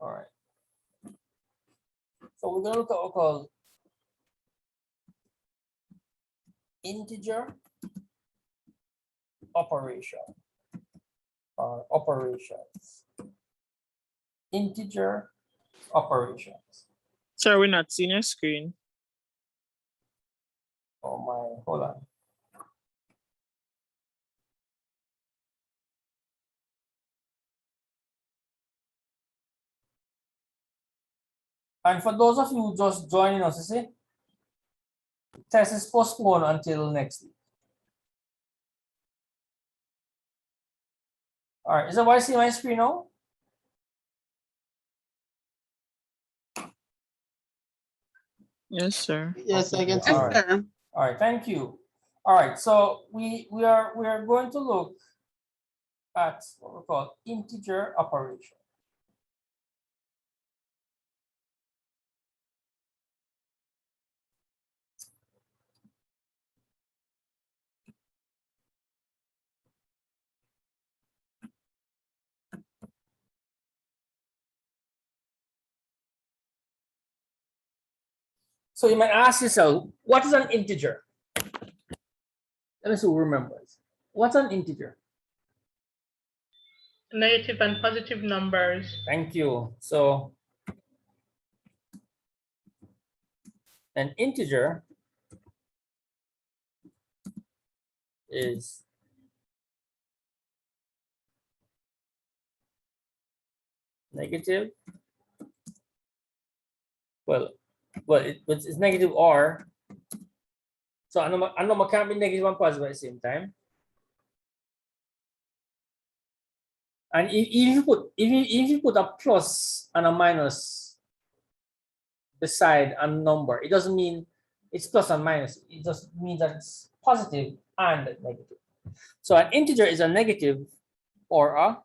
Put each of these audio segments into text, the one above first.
All right. So we're going to look at what we call integer operation or operations. Integer operations. Sir, we're not seeing your screen. Oh my, hold on. And for those of you just joining us, you see, test is postponed until next week. All right, is everybody see my screen now? Yes, sir. Yes, I can see. All right. All right, thank you. All right, so we are going to look at what we call integer operation. So you might ask yourself, what is an integer? Let me see who remembers. What's an integer? Negative and positive numbers. Thank you. So an integer is negative. Well, it's negative or. So a number can't be negative and positive at the same time. And if you put a plus and a minus beside a number, it doesn't mean it's plus and minus. It just means that it's positive and negative. So an integer is a negative or a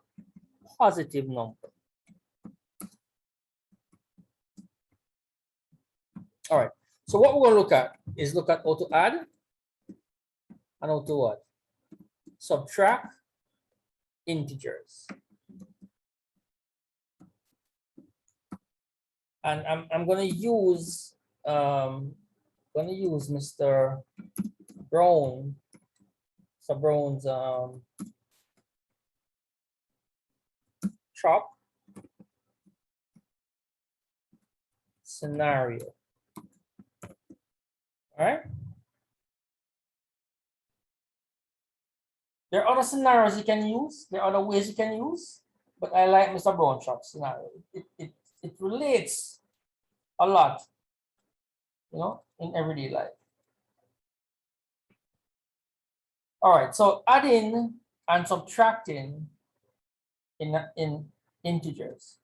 positive number. All right. So what we're going to look at is look at how to add and how to what? Subtract integers. And I'm going to use Mr. Brown. So Brown's chop scenario. All right. There are other scenarios you can use. There are other ways you can use, but I like Mr. Brown chop scenario. It relates a lot, you know, in everyday life. All right, so adding and subtracting in integers.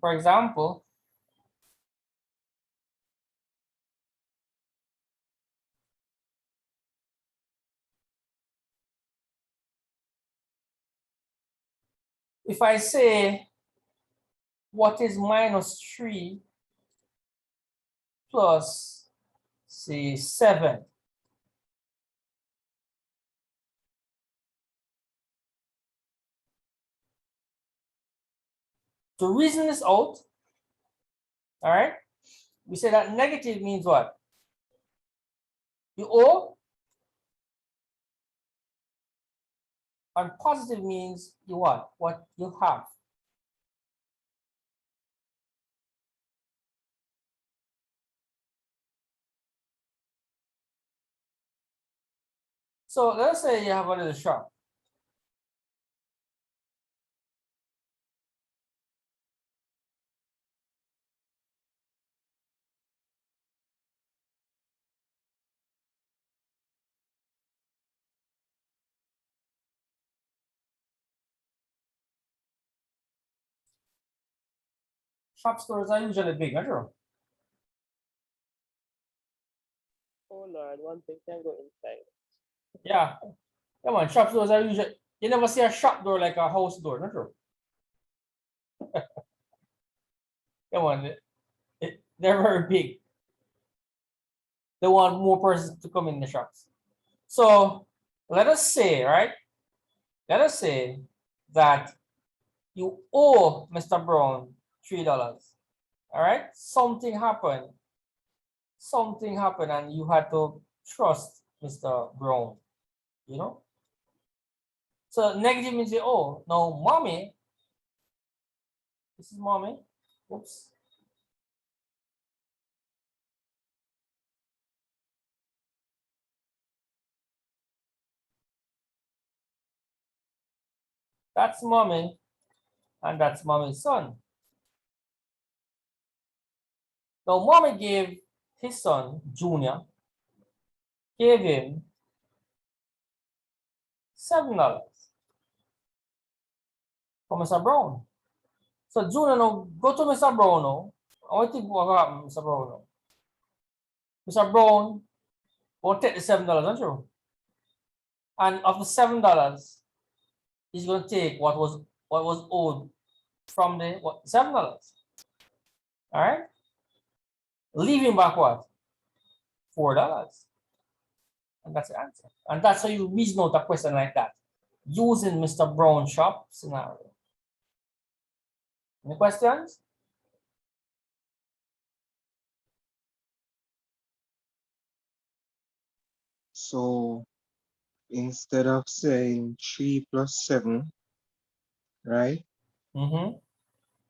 For example, if I say, what is minus 3 plus, say, 7? To reason this out, all right, we say that negative means what? You owe, and positive means you what? What you have. So let's say you have a little shop. Shop stores are usually big, not true? Oh Lord, one thing can go inside. Yeah. Come on, shop stores are usually, you never see a shop door like a house door, not true? Come on, they're very big. They want more persons to come in the shops. So let us say, right? Let us say that you owe Mr. Brown $3. All right, something happened. Something happened, and you had to trust Mr. Brown. You know. So negative means you owe. Now, mommy. This is mommy. Oops. That's mommy, and that's mommy's son. Now, mommy gave his son, Junior, gave him $7 for Mr. Brown. So Junior now go to Mr. Brown now. I want to think what happened, Mr. Brown now. Mr. Brown will take the $7, aren't you? And of the $7, he's going to take what was owed from the $7. All right. Leaving back what? $4. And that's the answer. And that's how you reason out a question like that, using Mr. Brown shop scenario. Any questions? So instead of saying 3 plus 7, right? Mm-hmm.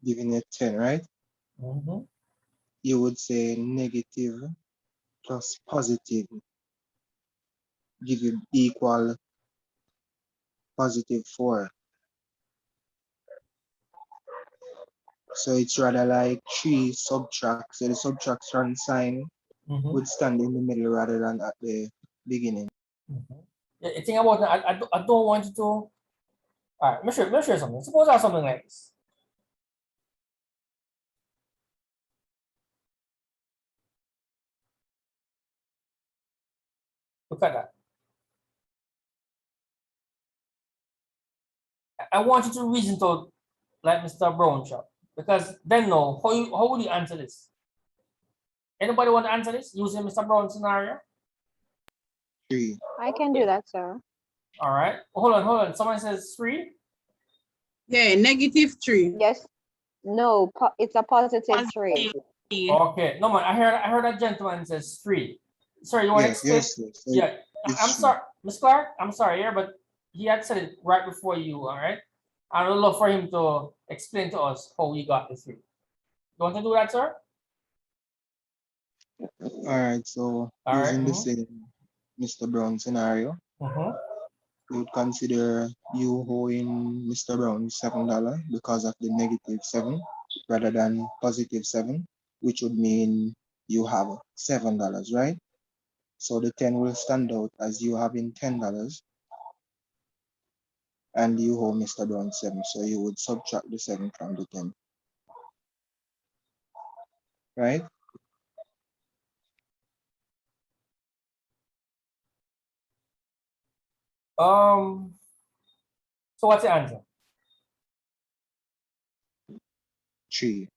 Giving it 10, right? Mm-hmm. You would say negative plus positive give you equal positive 4. So it's rather like 3 subtract. So the subtraction sign Mm-hmm. would stand in the middle rather than at the beginning. Mm-hmm. Yeah, the thing about it, I don't want you to. All right, let me show you something. Suppose I have something like this. Look at that. I want you to reason to like Mr. Brown shop, because then no, how would you answer this? Anybody want to answer this using Mr. Brown scenario? 3. I can do that, sir. All right. Hold on. Someone says 3. Yeah, -3. Yes. No, it's a positive 3. Okay. No man, I heard a gentleman says 3. Sorry, you want to explain? Yes. Yeah. I'm sorry, Miss Clark. I'm sorry here, but he had said it right before you. All right. I would love for him to explain to us how we got the 3. You want to do that, sir? All right, so All right. using the same Mr. Brown scenario, Mm-hmm. we would consider you owing Mr. Brown $7 because of the -7 rather than +7, which would mean you have $7, right? So the 10 will stand out as you having $10 and you owe Mr. Brown 7. So you would subtract the 7 from the 10. Right? So what's the answer? 3.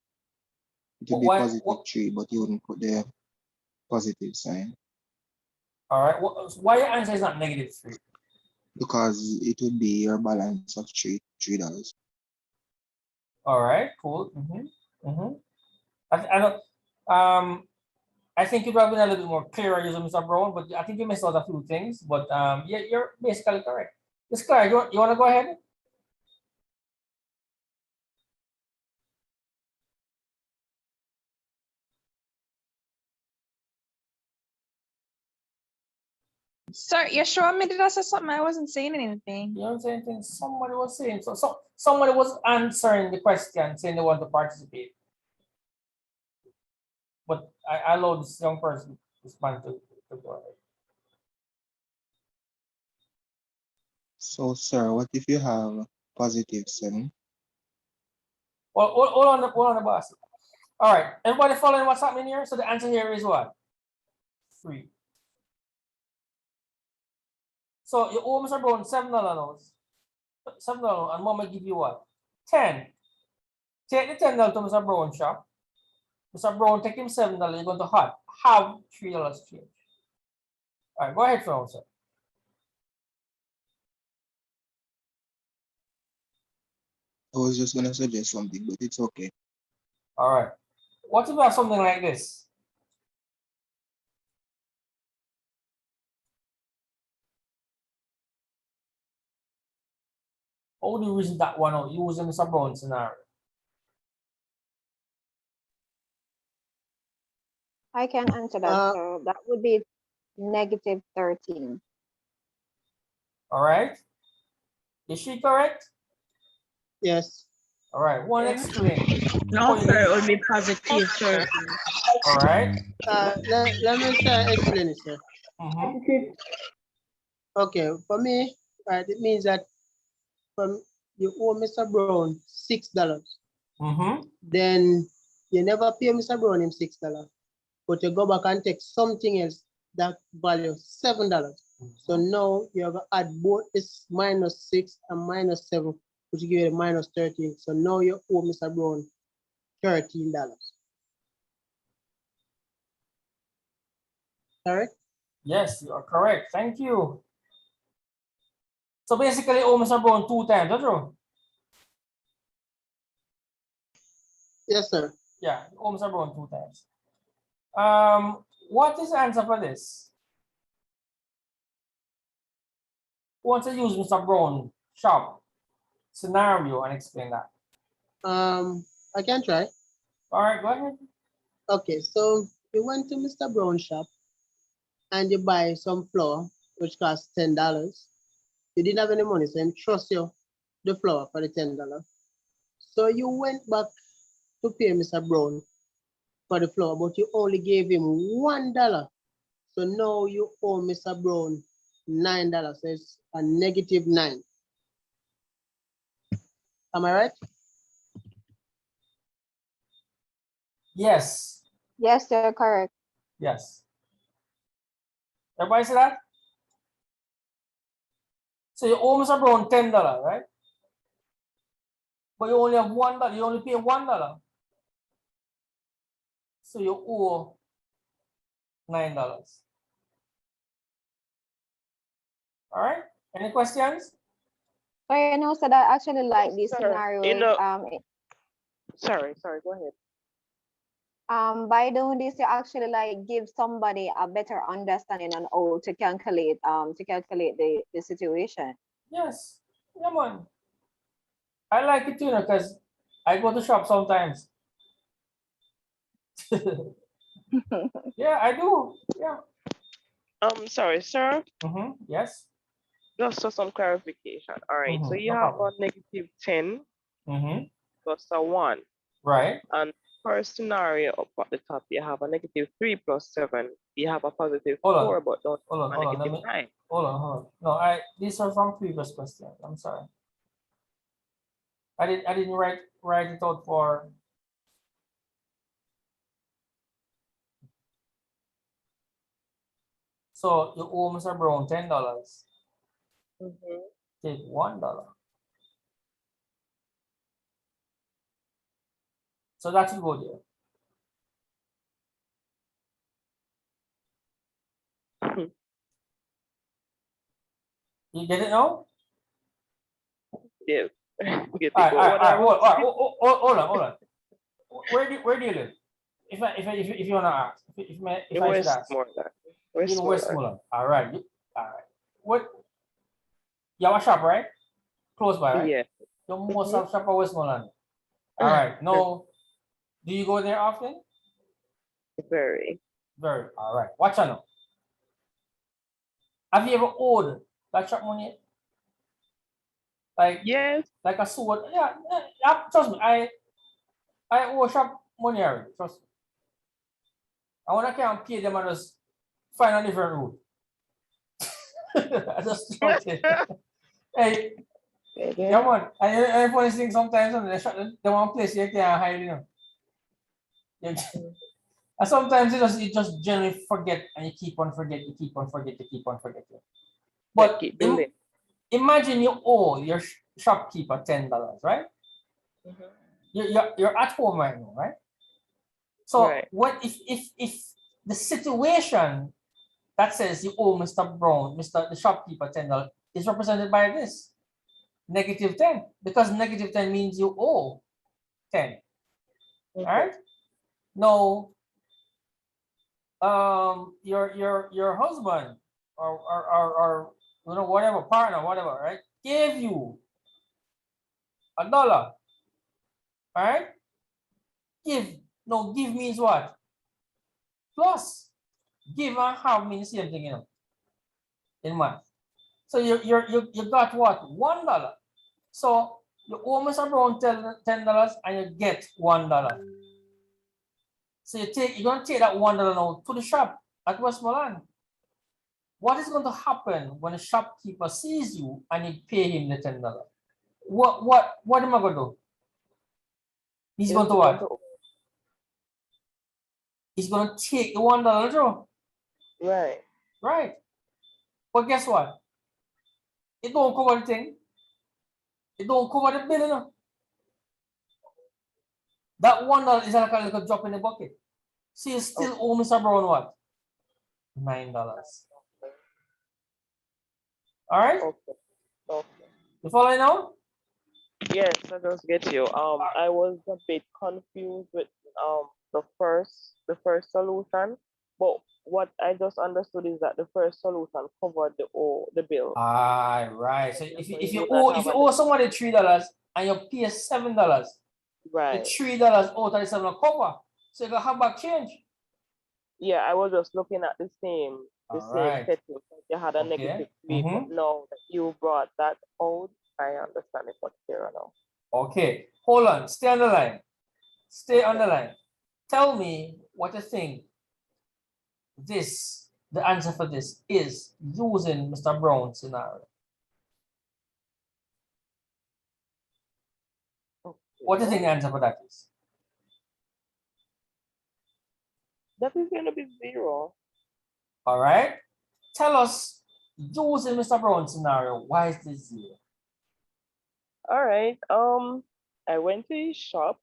It would be +3, but you wouldn't put the positive sign. All right. Why your answer is not -3? Because it would be your balance of $3. All right. Cool. I don't. I think you would have been a little bit more clearer using Mr. Brown, but I think you missed out a few things. But yeah, you're basically correct. Miss Claire, you want to go ahead? Sir, you're showing me that I said something. I wasn't saying anything. You know what I'm saying? Somebody was saying so. Somebody was answering the question, saying they want to participate. But I allowed this young person to respond to go ahead. So, sir, what if you have +7? Well, hold on the boss. All right, everybody following what's happening here? So the answer here is what? 3. So you owe Mr. Brown $7. $7, and mom will give you what? 10. Take the $10 to Mr. Brown shop. Mr. Brown take him $7. You're going to have $3 change. All right, go ahead, Phil, sir. I was just gonna suggest something, but it's okay. All right. What if we have something like this? How do you reason that one out using Mr. Brown scenario? I can answer that, sir. That would be negative 13. All right. Is she correct? Yes. All right. One explain. No, sir, it would be positive 13. All right. Let me try explain it, sir. Mm-hmm. Okay, for me, right, it means that from you owe Mr. Brown $6. Mm-hmm. Then you never pay Mr. Brown him $6, but you go back and take something else that value $7. So now you have to add both this -6 and -7, which give you a -13. So now you owe Mr. Brown $13. Correct? Yes, you are correct. Thank you. So basically, owe Mr. Brown 2 times, that's true? Yes, sir. Yeah, owe Mr. Brown 2 times. What is the answer for this? Who wants to use Mr. Brown shop scenario and explain that? I can try. All right, go ahead. Okay, so you went to Mr. Brown's shop and you buy some flour, which costs $10. You didn't have any money, so him trust you the flour for the $10. So you went back to pay Mr. Brown for the flour, but you only gave him $1. So now you owe Mr. Brown $9. So it's a -9. Am I right? Yes. Yes, sir, correct. Yes. Everybody see that? So you owe Mr. Brown $10, right? But you only have $1. You only pay $1. So you owe $9. All right. Any questions? So you know, so that I actually like these Sir, scenarios. you know- Sorry, go ahead. By doing this, you actually like give somebody a better understanding on how to calculate the situation. Yes. Yeah, man. I like it too, because I go to shop sometimes. Yeah, I do. Yeah. Sorry, sir. Mm-hmm. Yes. Just for some clarification. All right. So Mhm, you no have problem. a -10 Mm-hmm. plus a 1. Right. And first scenario up at the top, you have a -3 plus 7. You have a positive Hold on. 4, but don't Hold on. have a Hold on. Let me. -9. Hold on. No, these are from previous questions. I'm sorry. I didn't write it out for. So you owe Mr. Brown $10. Take $1. So that should go there. You get it now? Yeah. Get it. All What right. I was Hold on. Where do you live? If you wanna ask, if I should ask, Westmoreland. in Westmoreland. All right. All right. What? You have a shop, right? Close by, right? Yeah. You must have shop at Westmoreland. All right. No. Do you go there often? Very. Very. All right. Watch out now. Have you ever owed that shop money? Like Yes. like a sword? Yeah. Trust me. I owe shop money already. Trust me. And when I can't pay them, I just find a different route. I just joking. Hey, yeah, man. And funny thing sometimes they want place you can't hide, you know. And sometimes you just generally forget and you keep on forgetting. But keep building. imagine you owe your shopkeeper $10, right? You're at home right now, right? So Right. what if the situation that says you owe Mr. Brown, the shopkeeper $10 is represented by this? -10 because -10 means you owe 10. All right. No, your husband or you know whatever partner whatever, right, gave you $1. All right. Give means what? Plus. Give and have means the same thing, you know, in math. So you got what? $1. So you almost around $10 and you get $1. So you're gonna take that $1 now to the shop at Westmoreland. What is going to happen when the shopkeeper sees you and you pay him the $10? What am I gonna do? He's going to what? He's gonna take the $1, Joe. Right. Right. But guess what? It don't cover the thing. It don't cover the bill, you know. That $1 is like a little drop in the bucket. So you still owe Mr. Brown what? $9. All right? Okay. Okay. You follow now? Yes, I just get you. I was a bit confused with the first solution, but what I just understood is that the first solution covered the bill. Ah, right. So if you you do not owe have owe somebody $3 and you pay $7, the Right. $3 out of the 7 will cover. So you can have back change. Yeah, I was just looking at the same Alright. setting. You had a Okay. negative 3, but Mhm. now that you brought that out, I understand it much clearer now. Okay. Hold on. Stay on the line. Stay on the line. Tell me what you think the answer for this is using Mr. Brown's scenario. What do you think the answer for that is? That is going to be 0. All right. Tell us, using Mr. Brown's scenario, why is this 0? All right. I went to his shop.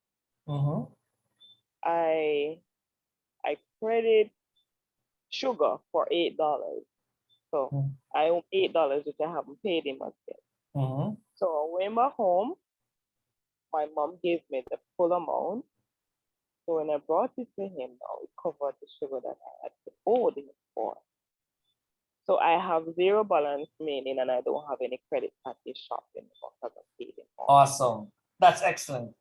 Mm-hmm. I credit sugar for $8. So I owe $8 which I haven't paid him as yet. Mm-hmm. So I went back home. My mom gave me the full amount. So when I brought it to him now, it covered the sugar that I had owed him for. So I have 0 balance remaining and I don't have any credit at this shop anymore because I paid him off. Awesome. That's excellent.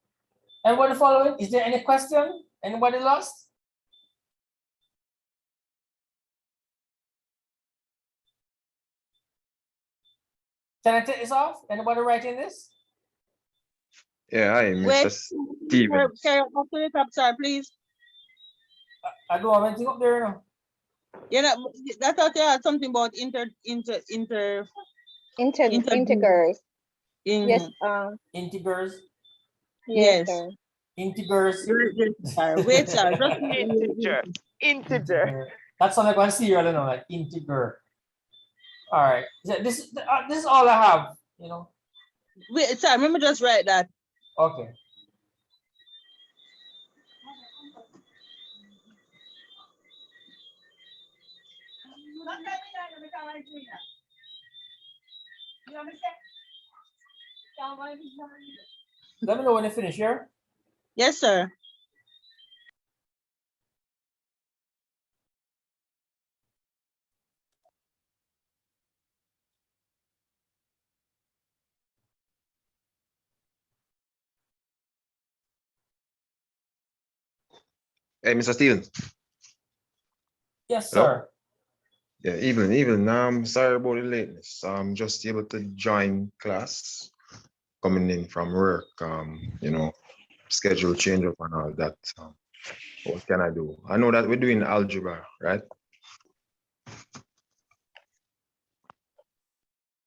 Anybody following? Is there any question? Anybody lost? Can I take this off? Anybody writing this? Yeah, hi, Wait, Mr. Steven. carry on up to the top, sir, please. I don't have anything up there now. You know, I thought you had something about Integers. Yes. Integers. Yes, Yes. sir. Integers. Sorry. Wait, sir. Integer. That's something I can see right now, like integer. All right. This is all I have, you know. Wait, sir, let me just write that. Okay. Let me know when you finish here. Yes, sir. Hey, Mr. Steven. Yes, Hello? sir. Yeah, evening. Sorry about the lateness. I'm just able to join class coming in from work. You know, schedule change up and all that. What can I do? I know that we're doing algebra, right?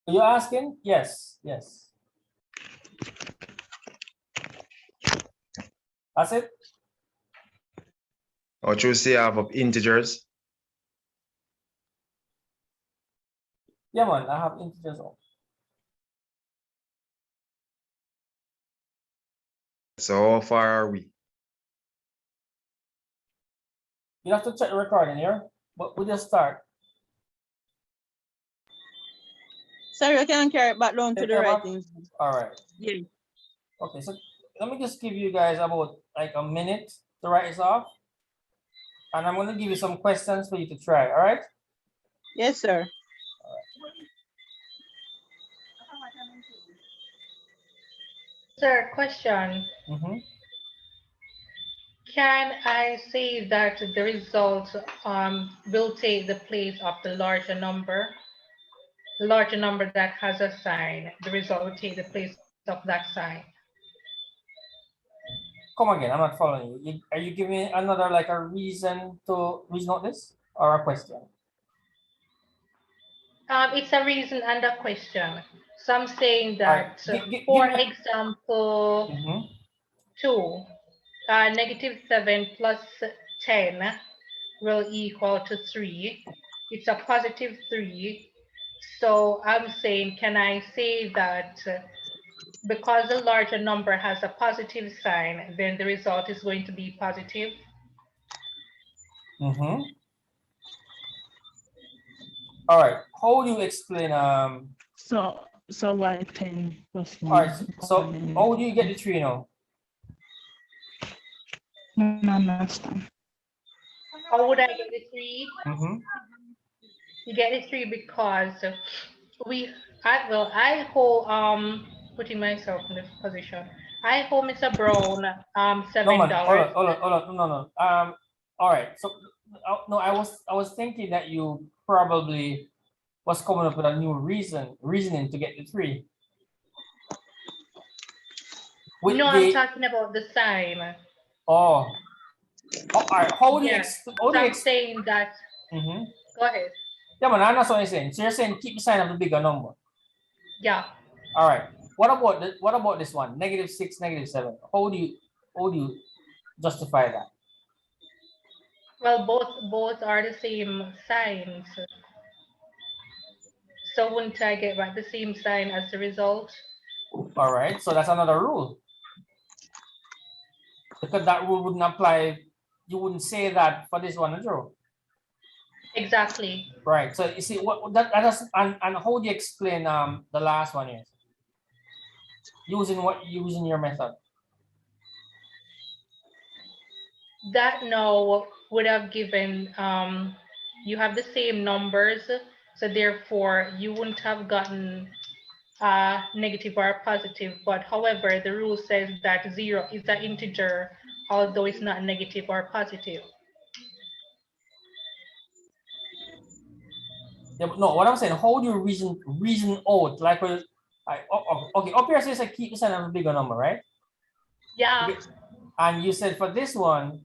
You're asking? Yes, yes. That's it? Or should we say I have of integers? Yeah, man, I have integers on. So how far are we? You have to check the recording here, but we'll just start. Sorry, I can carry it back down to Take the care, right Bob. thing. All right. Yeah. Okay, so let me just give you guys about like a minute to write this off. And I'm going to give you some questions for you to try. All right. Yes, sir. Sir, question. Mm-hmm. Can I say that the result will take the place of the larger number? The larger number that has a sign, the result will take the place of that sign. Come again. I'm not following you. Are you giving me another like a reason to reason out this or a question? It's a reason and a question. So I'm saying right. that, Give for me- example, Mhm. 2, -7 plus 10 will equal to 3. It's a positive 3. So I'm saying, can I say that because the larger number has a positive sign, then the result is going to be positive? Mm-hmm. All right. How do you explain So why 10 plus all right, 1? so how do you get the 3 now? No, understand. How would I get the 3? Mm-hmm. You get the 3 because I hold putting myself in this position. I owe Mr. Brown No $7. man, hold on, no. All right. So no, I was thinking that you probably was coming up with a new reasoning to get the 3. With No, the I'm talking about the sign. all right. How do you Yes. how do So you I'm saying that. mm-hmm. Go ahead. Yeah, man, that's what I'm saying. So you're saying keep the sign of the bigger number. Yeah. All right. What about this one? -6, -7. How do you justify that? Well, both are the same signs. So wouldn't I get back the same sign as the result? All right. So that's another rule. Because that rule wouldn't apply. You wouldn't say that for this one as well. Exactly. Right. So you see what that is, and how do you explain the last one is using your method? That no would have given you have the same numbers, so therefore you wouldn't have gotten negative or positive. But however, the rule says that 0 is an integer, although it's not negative or positive. Yeah, but no, what I'm saying, how do you reason out like okay, up here says I keep the sign of a bigger number, right? Yeah. Okay. And you said for this one,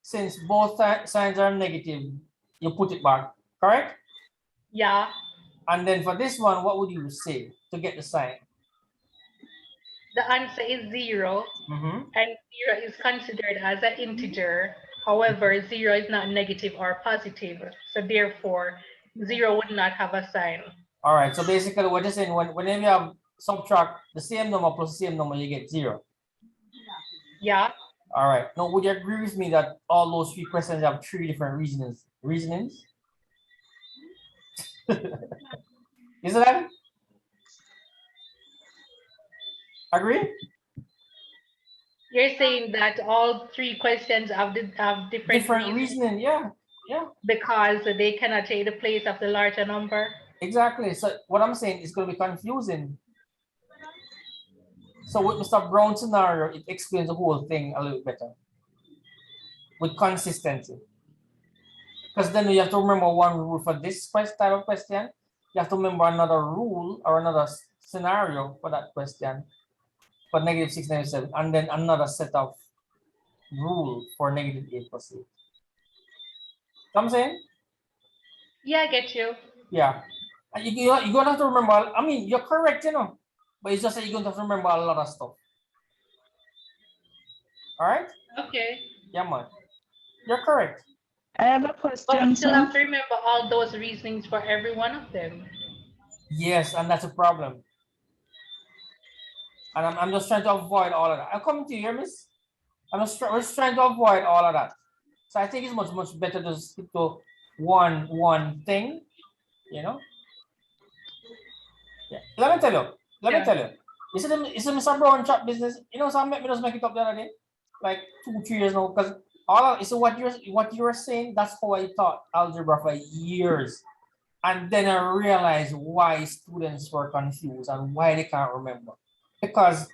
since both signs are negative, you put it back, correct? Yeah. And then for this one, what would you say to get the sign? The answer is 0, Mm-hmm. and 0 is considered as an integer. However, 0 is not negative or positive, so therefore 0 would not have a sign. All right. So basically, what you're saying, whenever you have subtract the same number plus the same number, you get 0. Yeah. All right. Now, would you agree with me that all those 3 questions have 3 different reasonings? Is that? Agree? You're saying that all 3 questions have different reasoning, yeah. Because they cannot take the place of the larger number. Exactly. So what I'm saying is going to be confusing. So with Mr. Brown's scenario, it explains the whole thing a little better with consistency. Because then you have to remember one rule for this type of question. You have to remember another rule or another scenario for that question for -6, -7, and then another set of rule for -8 plus 8. You know what I'm saying? Yeah, I get you. Yeah. You're going to have to remember, I mean, you're correct, you know, but it's just that you're going to have to remember a lot of stuff. All right? Okay. Yeah, man. You're correct. I have a But question, you still sir. have to remember all those reasonings for every one of them. Yes, and that's a problem. And I'm just trying to avoid all of that. I'm coming to you, miss. We're just trying to avoid all of that. So I think it's much better to stick to one thing, you know. Yeah. Let me tell you. Let me Yeah. tell you. You see Mr. Brown shop business. You know, some me just make it up the other day, like 2-3 years now. Because all of you see what you were saying. That's how I taught algebra for years, and then I realized why students were confused and why they can't remember. Because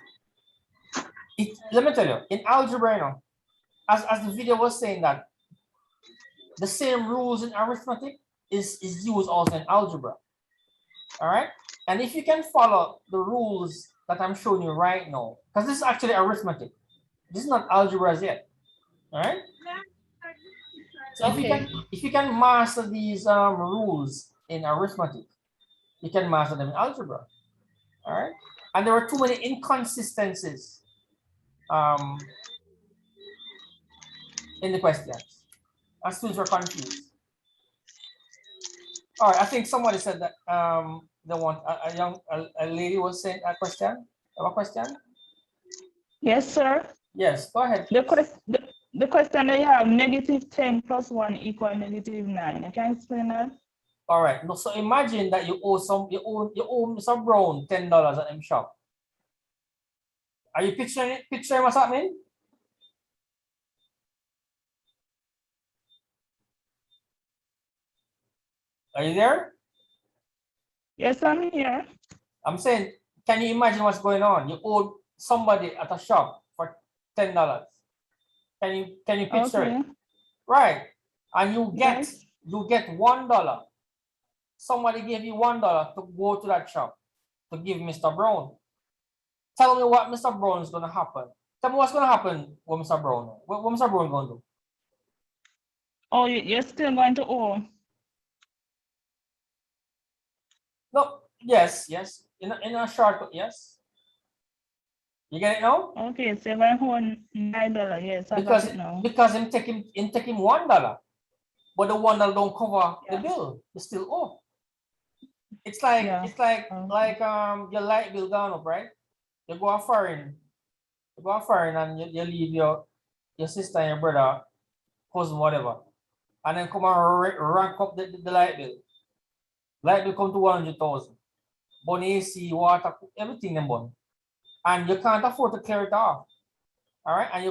let me tell you, in algebra, you know, as the video was saying that the same rules in arithmetic is used also in algebra. All right. And if you can follow the rules that I'm showing you right now, because this is actually arithmetic. This is not algebra as yet. All right. So if you can master these rules in arithmetic, you can master them in algebra. All right. And there were too many inconsistencies in the questions. And students were confused. All right, I think somebody said that they want a lady was saying a question. Have a question? Yes, sir. Yes, go ahead. The question they have, -10 + 1 = -9. You can explain that? All right. No, so imagine that you owe Mr. Brown $10 at M shop. Are you picturing what's happening? Are you there? Yes, I'm here. I'm saying, can you imagine what's going on? You owe somebody at a shop for $10. Can you picture it? Right. And you get $1. Somebody gave you $1 to go to that shop to give Mr. Brown. Tell me what Mr. Brown is going to happen. Tell me what's going to happen with Mr. Brown. What Mr. Brown going to do? Oh, you're still going to owe? No, yes. In a short, yes. You get it now? Okay, so you're going to owe $9. Yes, I got it now. Because him take him $1, but the $1 don't cover the bill. You still owe. It's like your light bill gone up, right? You go a foreign and you leave your sister and your brother, cousin, whatever, and then come and rank up the light bill. Light bill come to 100,000. But AC, water, everything them burn. And you can't afford to clear it off. All right, and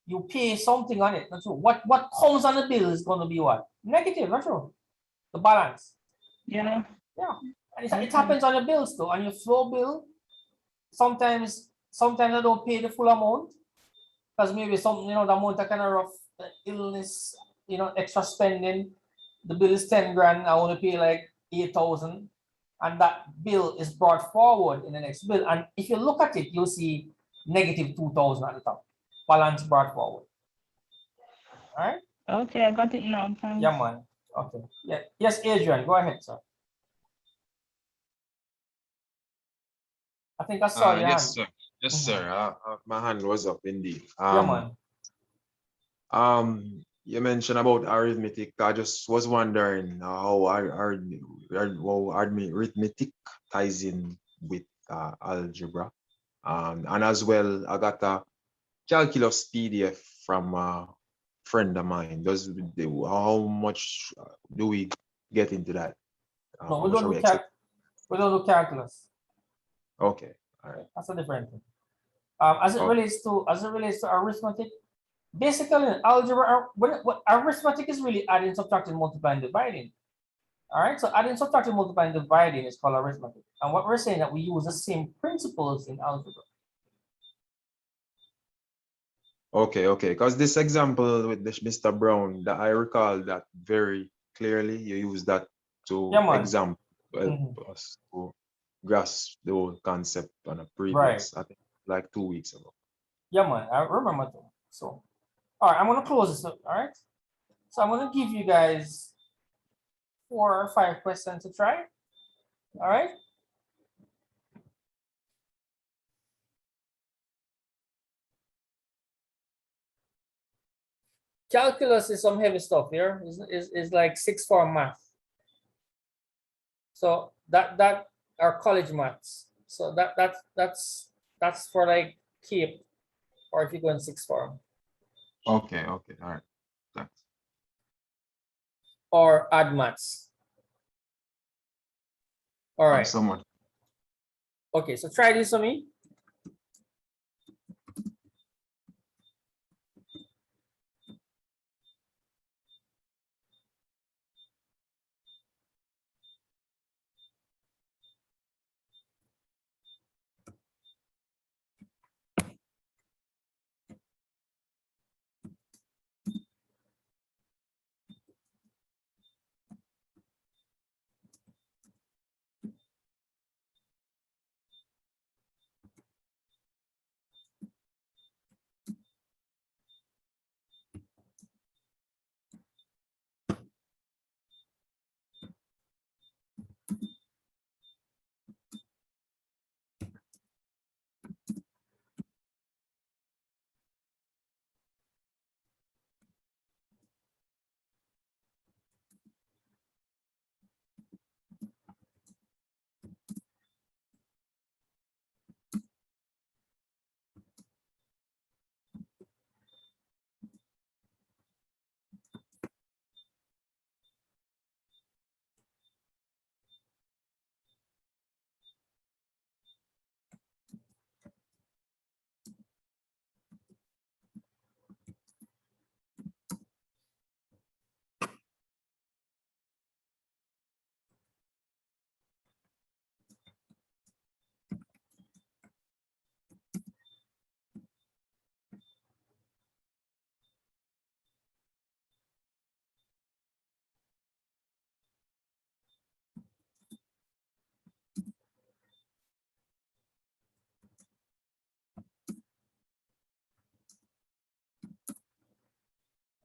you pay something on it. Not true. What comes on the bill is going to be what? Negative, not true. The balance. Yeah. And it happens on your bills too. On your flow bill, sometimes I don't pay the full amount because maybe something, the amount of kind of rough illness, extra spending. The bill is 10 grand. I only pay like 8,000, and that bill is brought forward in the next bill. And if you look at it, you'll see negative 2,000 at the top. Balance brought forward. All right. Okay, I got it now. Thanks. Yeah, man. Okay. Yeah. Yes, Adrian, go ahead, sir. I think I saw your yes, hand. sir. Yes, sir. My hand was up indeed. Yeah, man. You mentioned about arithmetic. I just was wondering how arithmetic ties in with algebra. And as well, I got a calculus PDF from a friend of mine. How much do we get into that? No, we don't do calculus. Okay, all right. That's a different thing. As it relates to arithmetic, basically in algebra, arithmetic is really adding, subtracting, multiplying, dividing. All right, so adding, subtracting, multiplying, dividing is called arithmetic. And what we're saying that we use the same principles in algebra. Okay. Because this example with this Mr. Brown, that I recall that very clearly. You use that to example us to grasp the whole concept on a previous, I think, like 2 weeks ago. Yeah, man, I remember that. So, all right, I'm gonna close this up. All right, so I'm gonna give you guys 4 or 5 questions to try. All right. Calculus is some heavy stuff here. Is like 6th form math. So that are college maths. So that's for like CAPE, or if you go in 6th form. Okay, all right. Thanks. Or add maths. All right. Thanks so much. Okay, so try this for me.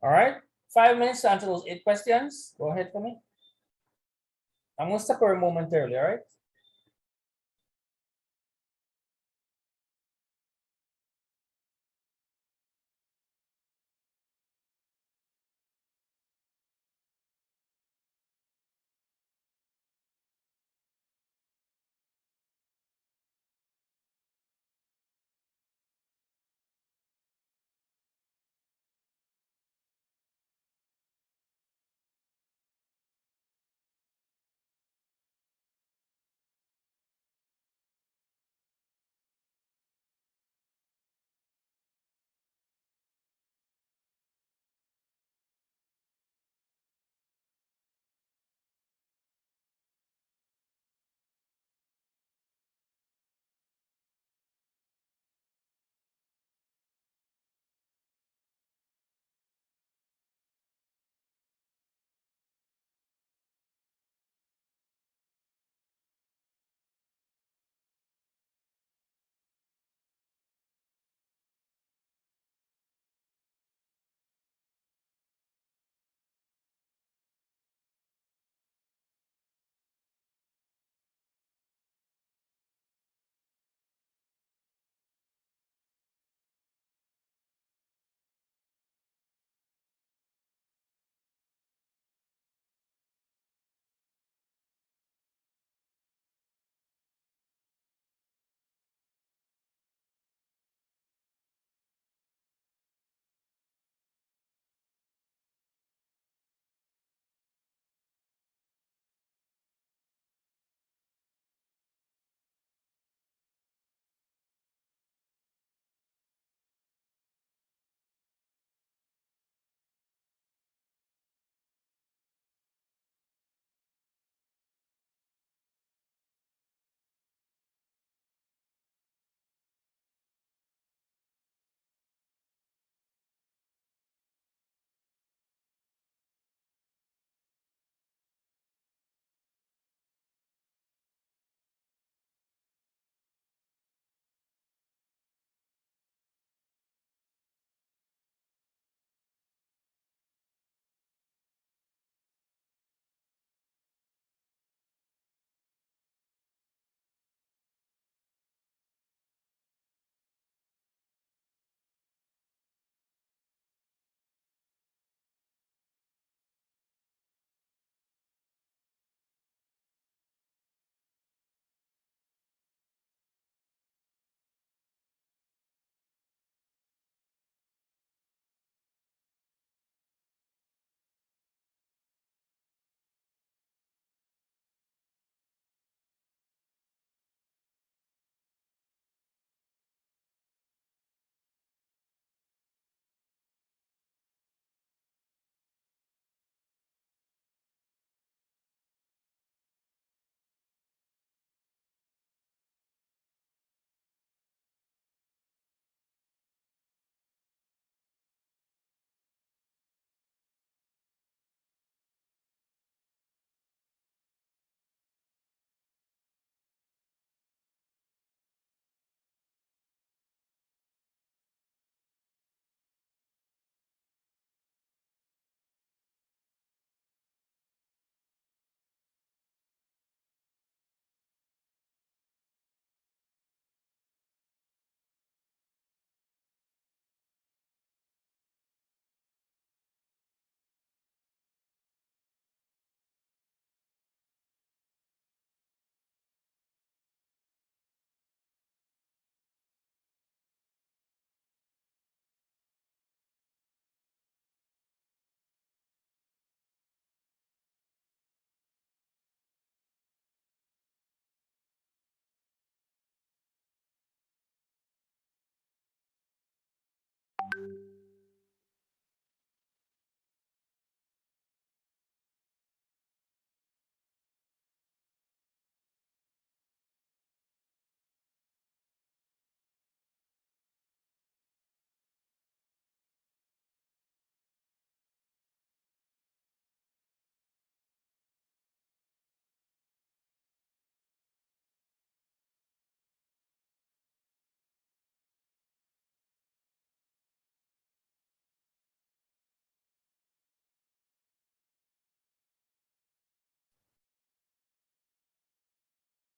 All right, 5 minutes to answer those 8 questions. Go ahead for me. I'm gonna stop for a momentarily, all right?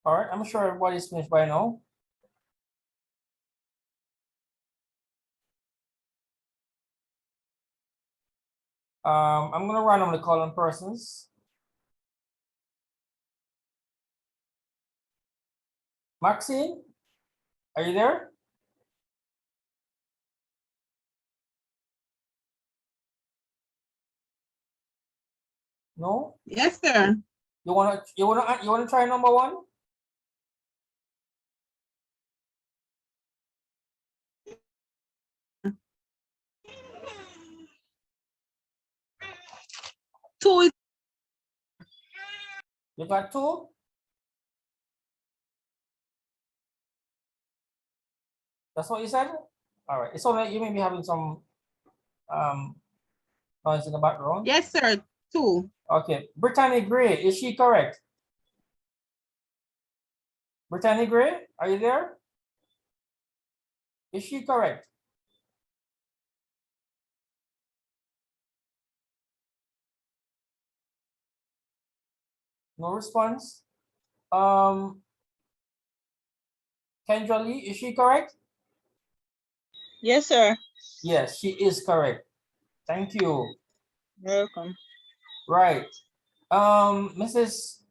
All right, I'm sure everybody's finished by now. I'm gonna randomly call on persons. Maxine, are you there? No? Yes, sir. You wanna try number one? Two is You got two? That's what you said? All right. It's all right. You may be having some noise in the background. yes, sir. Two. Okay. Brittany Gray, is she correct? Brittany Gray, are you there? Is she correct? No response. Kendra Lee, is she correct? Yes, sir. Yes, she is correct. Thank you. Welcome. Right. Mrs.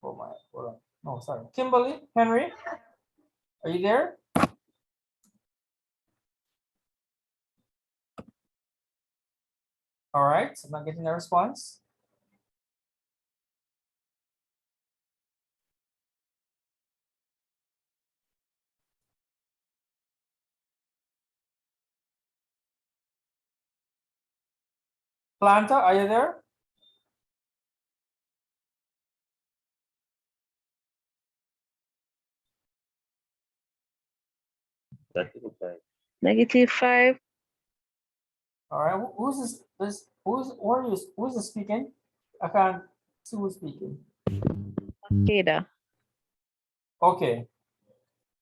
Oh my, hold on. No, sorry. Kimberly Henry, are you there? All right, I'm not getting a response. Planta, are you there? -5. All right, who's who's this speaking? I can't see who's speaking. Ada. Okay,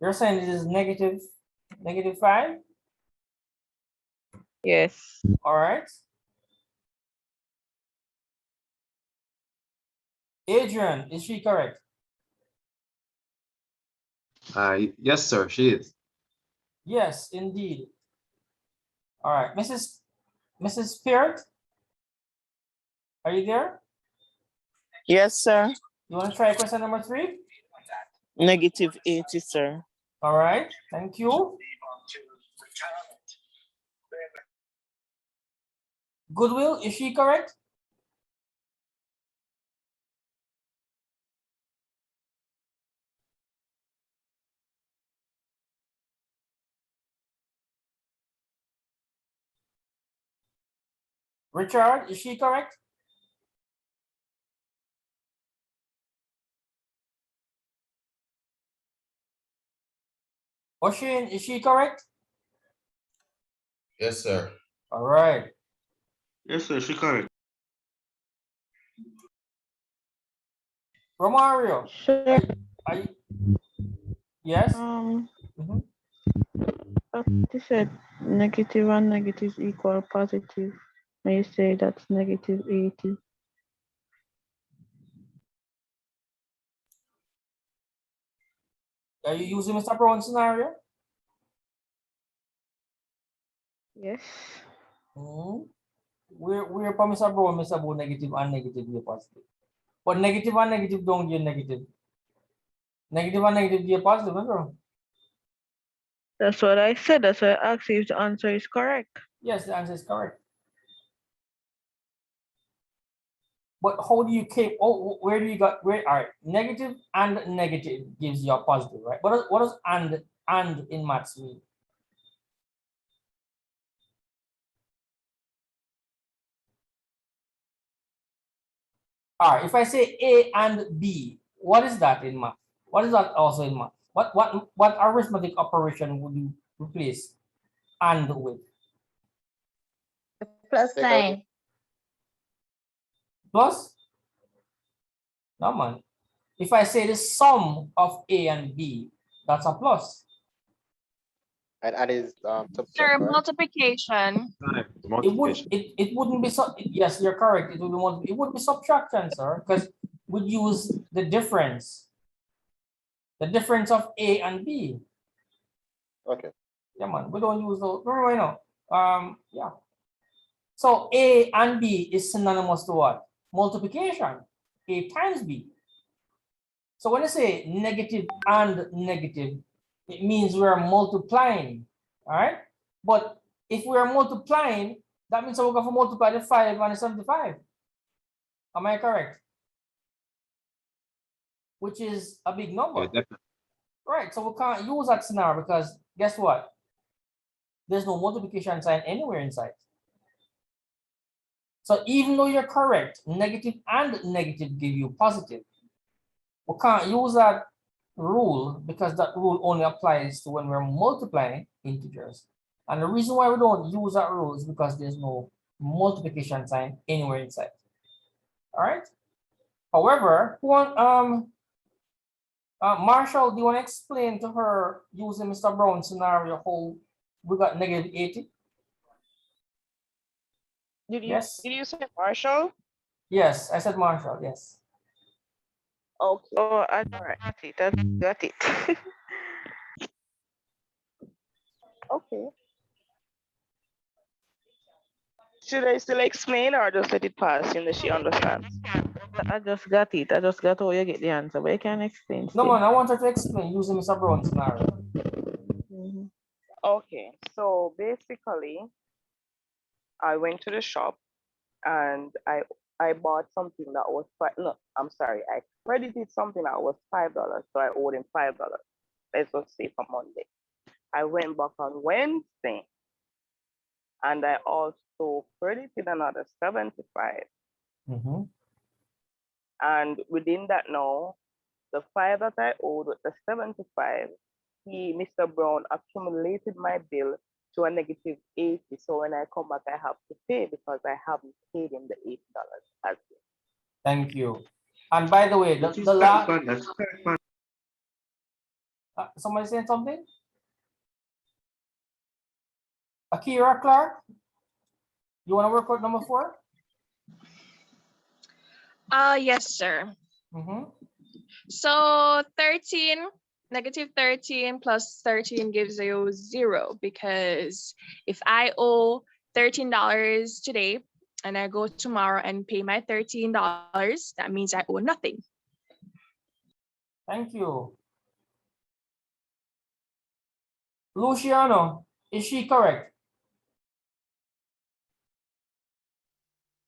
you're saying this is -5? Yes. All right. Adrian, is she correct? Yes, sir, she is. Yes, indeed. All right, Mrs. Peart, are you there? Yes, sir. You want to try question number 3? -80, sir. All right, thank you. Goodwill, is she correct? Richard, is she correct? Oshin, is she correct? Yes, sir. All right. Yes, sir. She correct. Romario, Sure. are you yes? You said negative and negative equal positive. And you say that's -80. Are you using Mr. Brown's scenario? Yes. We're from Mr. Brown, negative and negative, you're positive. But negative and negative don't give negative. Negative and negative give positive, remember? That's what I said. That's why I asked you if the answer is correct. Yes, the answer is correct. But how do you keep, where do you got, all right, negative and negative gives you a positive, right? What does and in maths mean? All right, if I say A and B, what is that in math? What is that also in math? What arithmetic operation would you replace and with? Plus sign. Plus? No, man. If I say the sum of A and B, that's a plus. And that is Sir, multiplication. It wouldn't be yes, you're correct. It would be subtraction, sir, because we'd use the difference of A and B. Okay. Yeah, man, we don't use those. Right now. Yeah. So A and B is synonymous to what? Multiplication. A times B. So when I say negative and negative, it means we're multiplying. All right. But if we are multiplying, that means we're going to multiply the 5 and the 75. Am I correct? Which is a big number. Yeah, definitely. Right. So we can't use that scenario because guess what? There's no multiplication sign anywhere inside. So even though you're correct, negative and negative give you positive. We can't use that rule because that rule only applies to when we're multiplying integers. And the reason why we don't use that rule is because there's no multiplication sign anywhere inside. All right. However, Marshall, do you want to explain to her using Mr. Brown's scenario how we got negative 80? Did you Yes. did you say Marshall? Yes, I said Marshall. Yes. Okay. Oh, I got it. I got it. Okay. Should I still explain or just let it pass until she understands? I just got it. I just got how you get the answer, but you can explain. No, still. man, I wanted to explain using Mr. Brown's scenario. Okay, so basically, I went to the shop and I bought something that was no, I'm sorry, I credited something that was $5, so I owed him $5. Let's just say for Monday. I went back on Wednesday and I also credited another 75. And within that now, the 5 that I owed with the 75, Mr. Brown accumulated my bill to a negative 80. So when I come back, I have to pay because I haven't paid him the $80 as yet. Thank you. And by the way, the last somebody saying something? Akira Clark, you want to work with number 4? Yes, sir. Mm-hmm. So 13, negative 13 plus 13 gives you 0 because if I owe $13 today and I go tomorrow and pay my $13, that means I owe nothing. Thank you. Luciano, is she correct?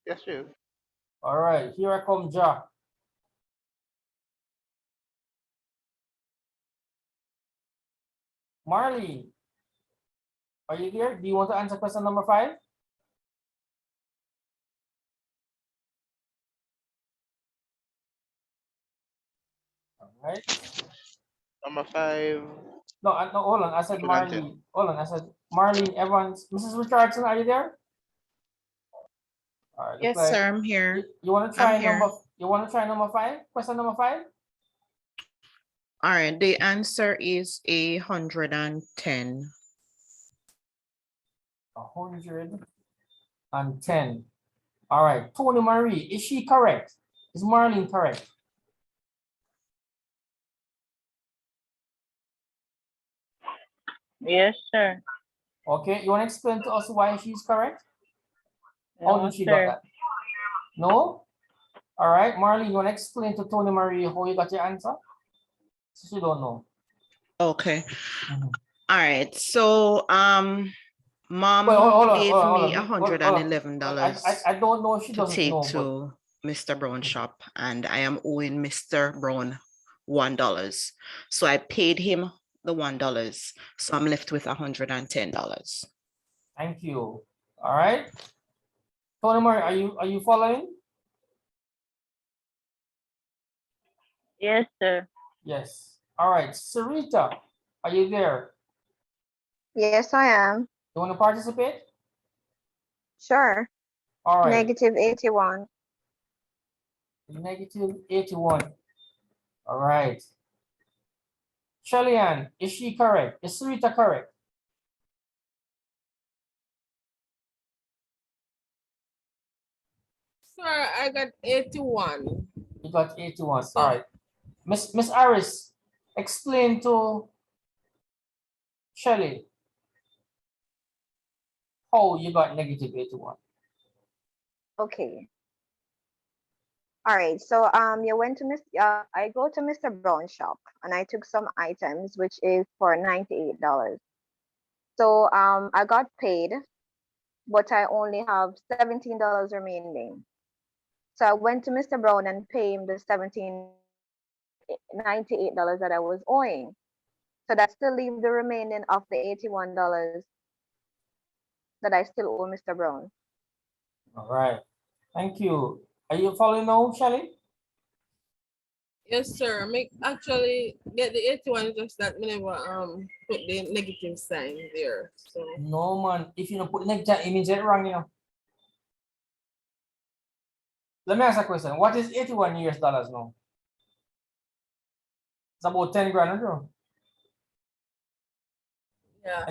Yes, sir. All right, here I come, Ja. Marley, are you there? Do you want to answer question number 5? All right. Number 5. No, no, hold on. I said Marley. Hold on. I said Marlene Evans. Mrs. Richardson, are you there? All right. Yes, like sir, I'm here. You want to try I'm here. number 5? Question number 5? All right, the answer is 110. 110. All right. Tony Marie, is she correct? Is Marlene correct? Yes, sir. Okay. You want to explain to us why she's correct? No, How did she got that? No? All right. Marlene, you want to explain to Tony Marie how you got your answer? She don't know. Okay. All right. So mom gave me $111 I don't know if she to doesn't take know, to Mr. Brown shop, and I am owing Mr. Brown $1. So I paid him the $1. So I'm left with $110. Thank you. All right. Tony Marie, are you following? Yes, sir. Yes. All right. Sarita, are you there? Yes, I am. You want to participate? Sure. All right. Negative 81. Negative 81. All right. Shellyann, is she correct? Is Sarita correct? Sir, I got 81. You got 81. So, all right. Miss Harris, explain to Shelley how you got negative 81. Okay. All right. So you went to I go to Mr. Brown's shop and I took some items which is for $98. So I got paid, but I only have $17 remaining. So I went to Mr. Brown and paid him the $98 that I was owing. So that still leave the remaining of the $81 that I still owe Mr. Brown. All right. Thank you. Are you following now, Shelley? Yes, sir. Make actually get the 81 just that we never put the negative sign there. So No man, if you don't put negative, it means it wrong, you know. Let me ask a question. What is 81 US dollars now? It's about 10 grand, bro. yeah.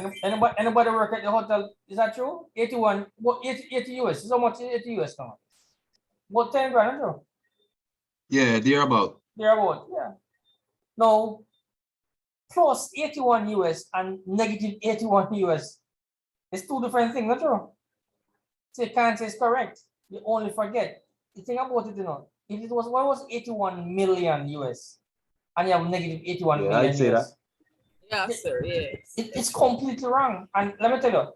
Anybody work at the hotel? Is that true? 81, what 80 US? How much is 80 US now? About 10 grand, bro. Yeah, they're about. They're about, yeah. No, plus 81 US and negative 81 US. It's two different things, not true? So you can't say it's correct. You only forget. You think about it, you know. If it was, what was 81 million US? And you have negative 81 Yeah, million I'd say US. that. Yeah, sir. Yes. It's completely wrong. And let me tell you,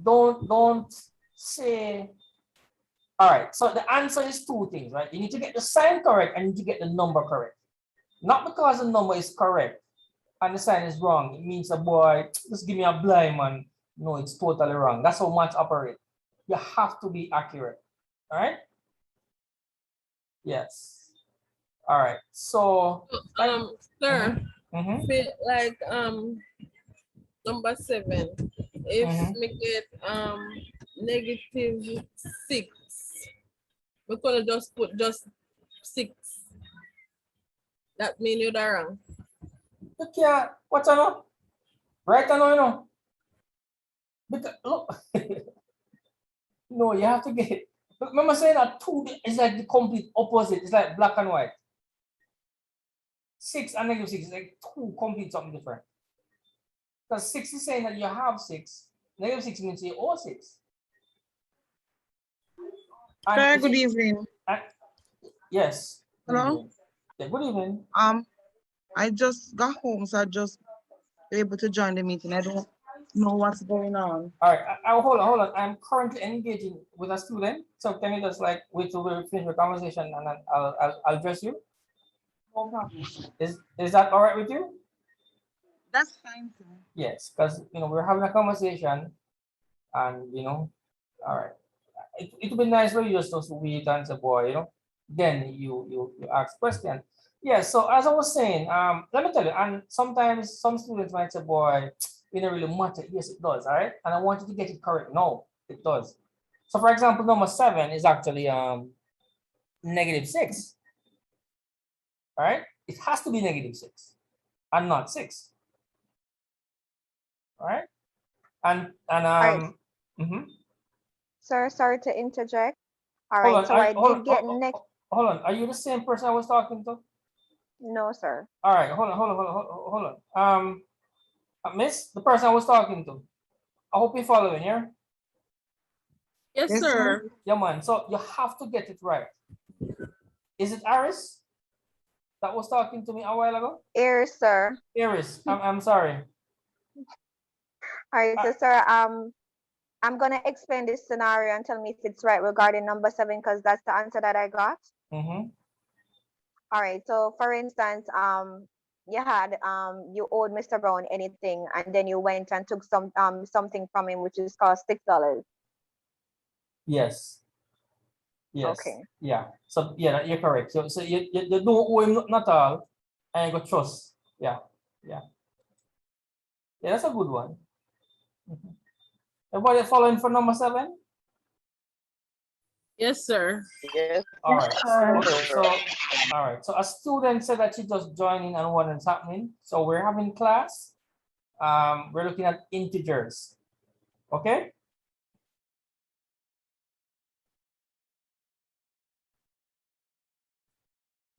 don't say. All right. So the answer is two things, right? You need to get the sign correct and you need to get the number correct. Not because the number is correct and the sign is wrong. It means a boy just give me a blind man. No, it's totally wrong. That's how math operate. You have to be accurate. All right. Yes. All right. So Sir, Mhm. feel like number 7. If we get negative 6, we're gonna just put just 6. That mean you're wrong. Okay, what's on? Right or no, you know? Because look, no, you have to get it. Remember saying that 2 is like the complete opposite. It's like black and white. 6 and negative 6 is like 2 complete something different. Because 6 is saying that you have 6. Negative 6 means you owe 6. Sir, good evening. Yes. Good Hello. evening. Yeah, good evening. I just got home, so I just able to join the meeting. I don't know what's going on. All right, hold on. I'm currently engaging with a student, so can you just like wait till we finish the conversation and then I'll address you? No problem. Is that all right with you? That's fine, sir. Yes, because you know we're having a conversation, and you know, all right. It would be nice for you just to wait and say, boy, you know, then you ask question. Yeah. So as I was saying, let me tell you, and sometimes some students might say, boy, it don't really matter. Yes, it does. All right, and I want you to get it correct. No, it does. So for example, number 7 is actually negative 6. All right, it has to be negative 6 and not 6. All right, and right. mhm. Sir, sorry to interject. All Hold right, on, so I did get next. hold on. Are you the same person I was talking to? No, sir. All right, hold on. Miss, the person I was talking to. I hope you're following here. Yes, sir. Yeah, man. So you have to get it right. Is it Aris that was talking to me a while ago? Iris, sir. Iris, I'm sorry. All right, so sir, I'm gonna explain this scenario and tell me if it's right regarding number 7, because that's the answer that I got. Mm-hmm. All right, so for instance, you had you owed Mr. Brown anything, and then you went and took something from him, which is cost $6. Yes. Yes. Okay. Yeah. So yeah, you're correct. So you don't owe him not all, and you go trust. Yeah. Yeah. Yeah, that's a good one. Everybody following for number 7? Yes, sir. Yes. All right. Sir. So all right. So a student said that she just joining and what is happening. So we're having class. We're looking at integers. Okay.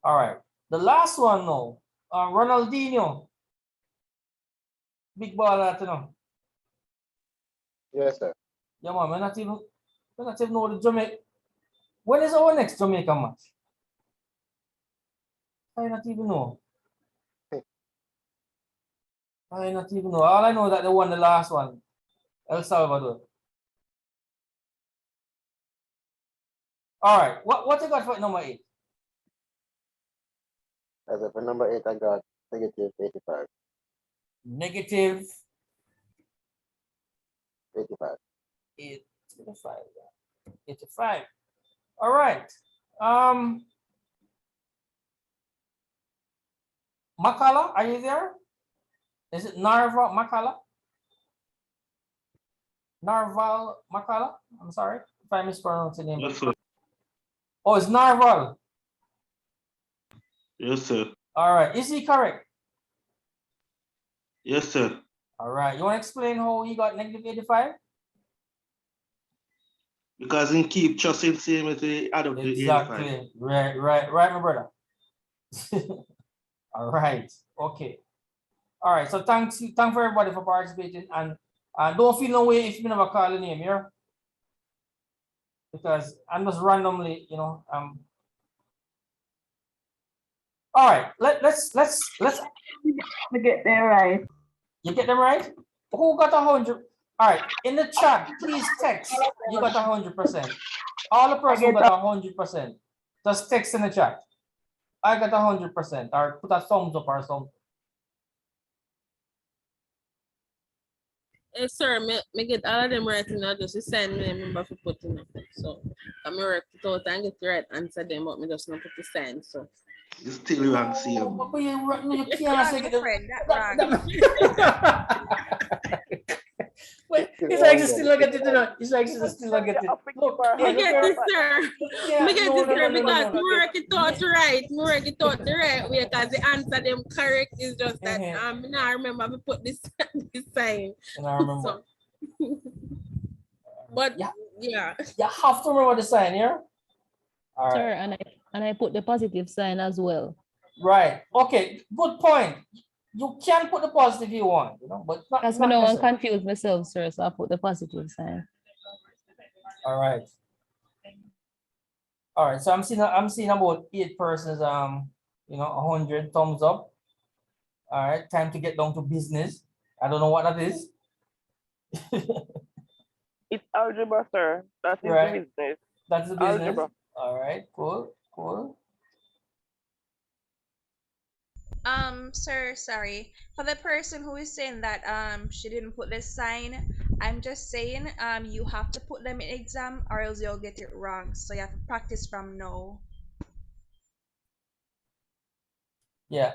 All right. The last one now, Ronaldinho. Big baller, you know. Yes, sir. Yeah, man, we're not even know the Jamaica. When is our next Jamaica match? I not even know. I not even know. All I know is that they won the last one. El Salvador. All right. What you got for number 8? As for number 8, I got negative 85. Negative 85. 85. 85. All right. Makala, are you there? Is it Narva Makala? Narval Makala? I'm sorry if I mispronounced the name. Yes, sir. Oh, it's Narval. Yes, sir. All right. Is he correct? Yes, sir. All right. You want to explain how he got negative 85? Because he keep trusting same with the add up to 85. Exactly. Right, my brother. All right. Okay. All right. So thanks for everybody for participating, and don't feel no way if you never call the name here, because I'm just randomly, you know. All right. Let's get there right. You get them right? Who got 100? All right. In the chat, please text. You got 100%. All the person who got 100%. Just text in the chat. I got 100%. Or put a thumbs up or something. Yes, sir. Me get all of them right now. Just send me remember to put in it. So I'm work it out and get the right answer them, but me just not put the sign. So You still wrong, see him. But you can't say Wait, it's like you still get it, you know. It's like you still get it. Look, me get this, sir. Me get this, sir, because me work it out right. Me work it out the right way because the answer them correct is just that now remember me put this sign. And I remember. So, but yeah, you have to remember the sign here. All Sir, right. and I put the positive sign as well. Right. Okay. Good point. You can put the positive you want, you know, but not. Because me no one confuse myself, sir. So I put the positive sign. All right. All right. So I'm seeing about 8 persons. You know, 100 thumbs up. All right. Time to get down to business. I don't know what that is. It's algebra, sir. That's the Right. business. That's the business. Algebra. All right. Cool. Cool. Sir, sorry. For the person who is saying that she didn't put the sign, I'm just saying you have to put them in exam or else you'll get it wrong. So you have to practice from now. Yeah.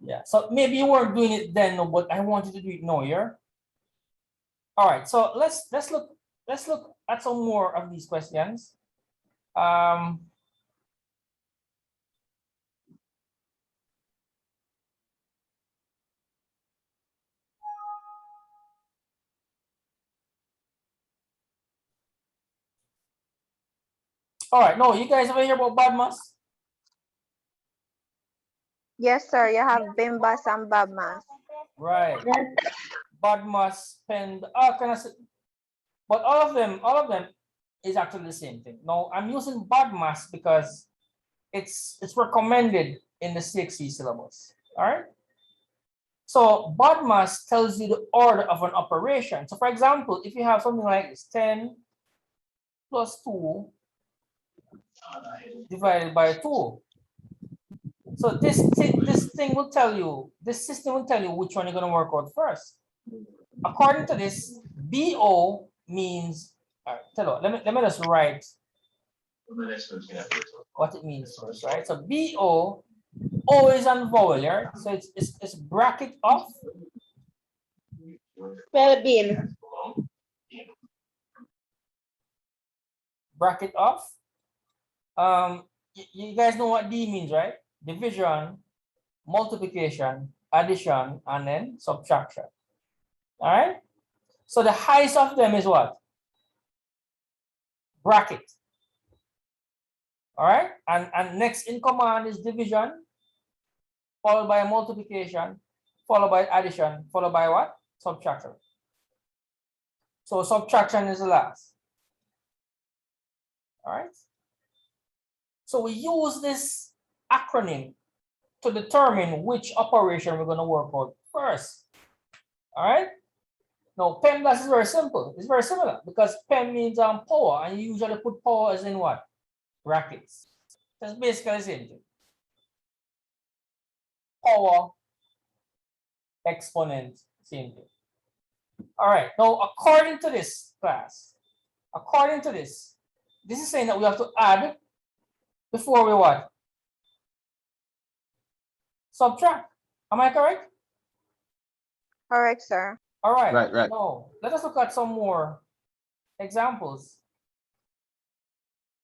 Yeah. So maybe you weren't doing it then, no, but I wanted to do it now, yeah? All right. So let's look at some more of these questions. All right. No, you guys ever hear about Badmas? Yes, sir. You have Bimbas and Babmas. Right. Badmas, Pend, kind of, but all of them is actually the same thing. Now I'm using Badmas because it's recommended in the CXC syllabus. All right. So Badmas tells you the order of an operation. So for example, if you have something like this, 10 plus 2 divided by 2. So this thing will tell you, this system will tell you which one you're going to work out first. According to this, BO means, let me just write what it means first, right? So BO, O is on vowel, yeah? So it's bracket of. Spell bin. Bracket of. You guys know what D means, right? Division, multiplication, addition, and then subtraction. All right. So the highest of them is what? Bracket. All right. And next in command is division. followed by multiplication, followed by addition, followed by what? Subtraction. So subtraction is the last. All right. So we use this acronym to determine which operation we're going to work out first. All right. Now, PEMDAS is very simple. It's very similar because PEM means power, and you usually put power as in what? Brackets. That's basically the same thing. Power, exponent, same thing. All right. Now, according to this class, according to this is saying that we have to add before we what? Subtract. Am I correct? Correct, sir. All right. Right. Now, let us look at some more examples.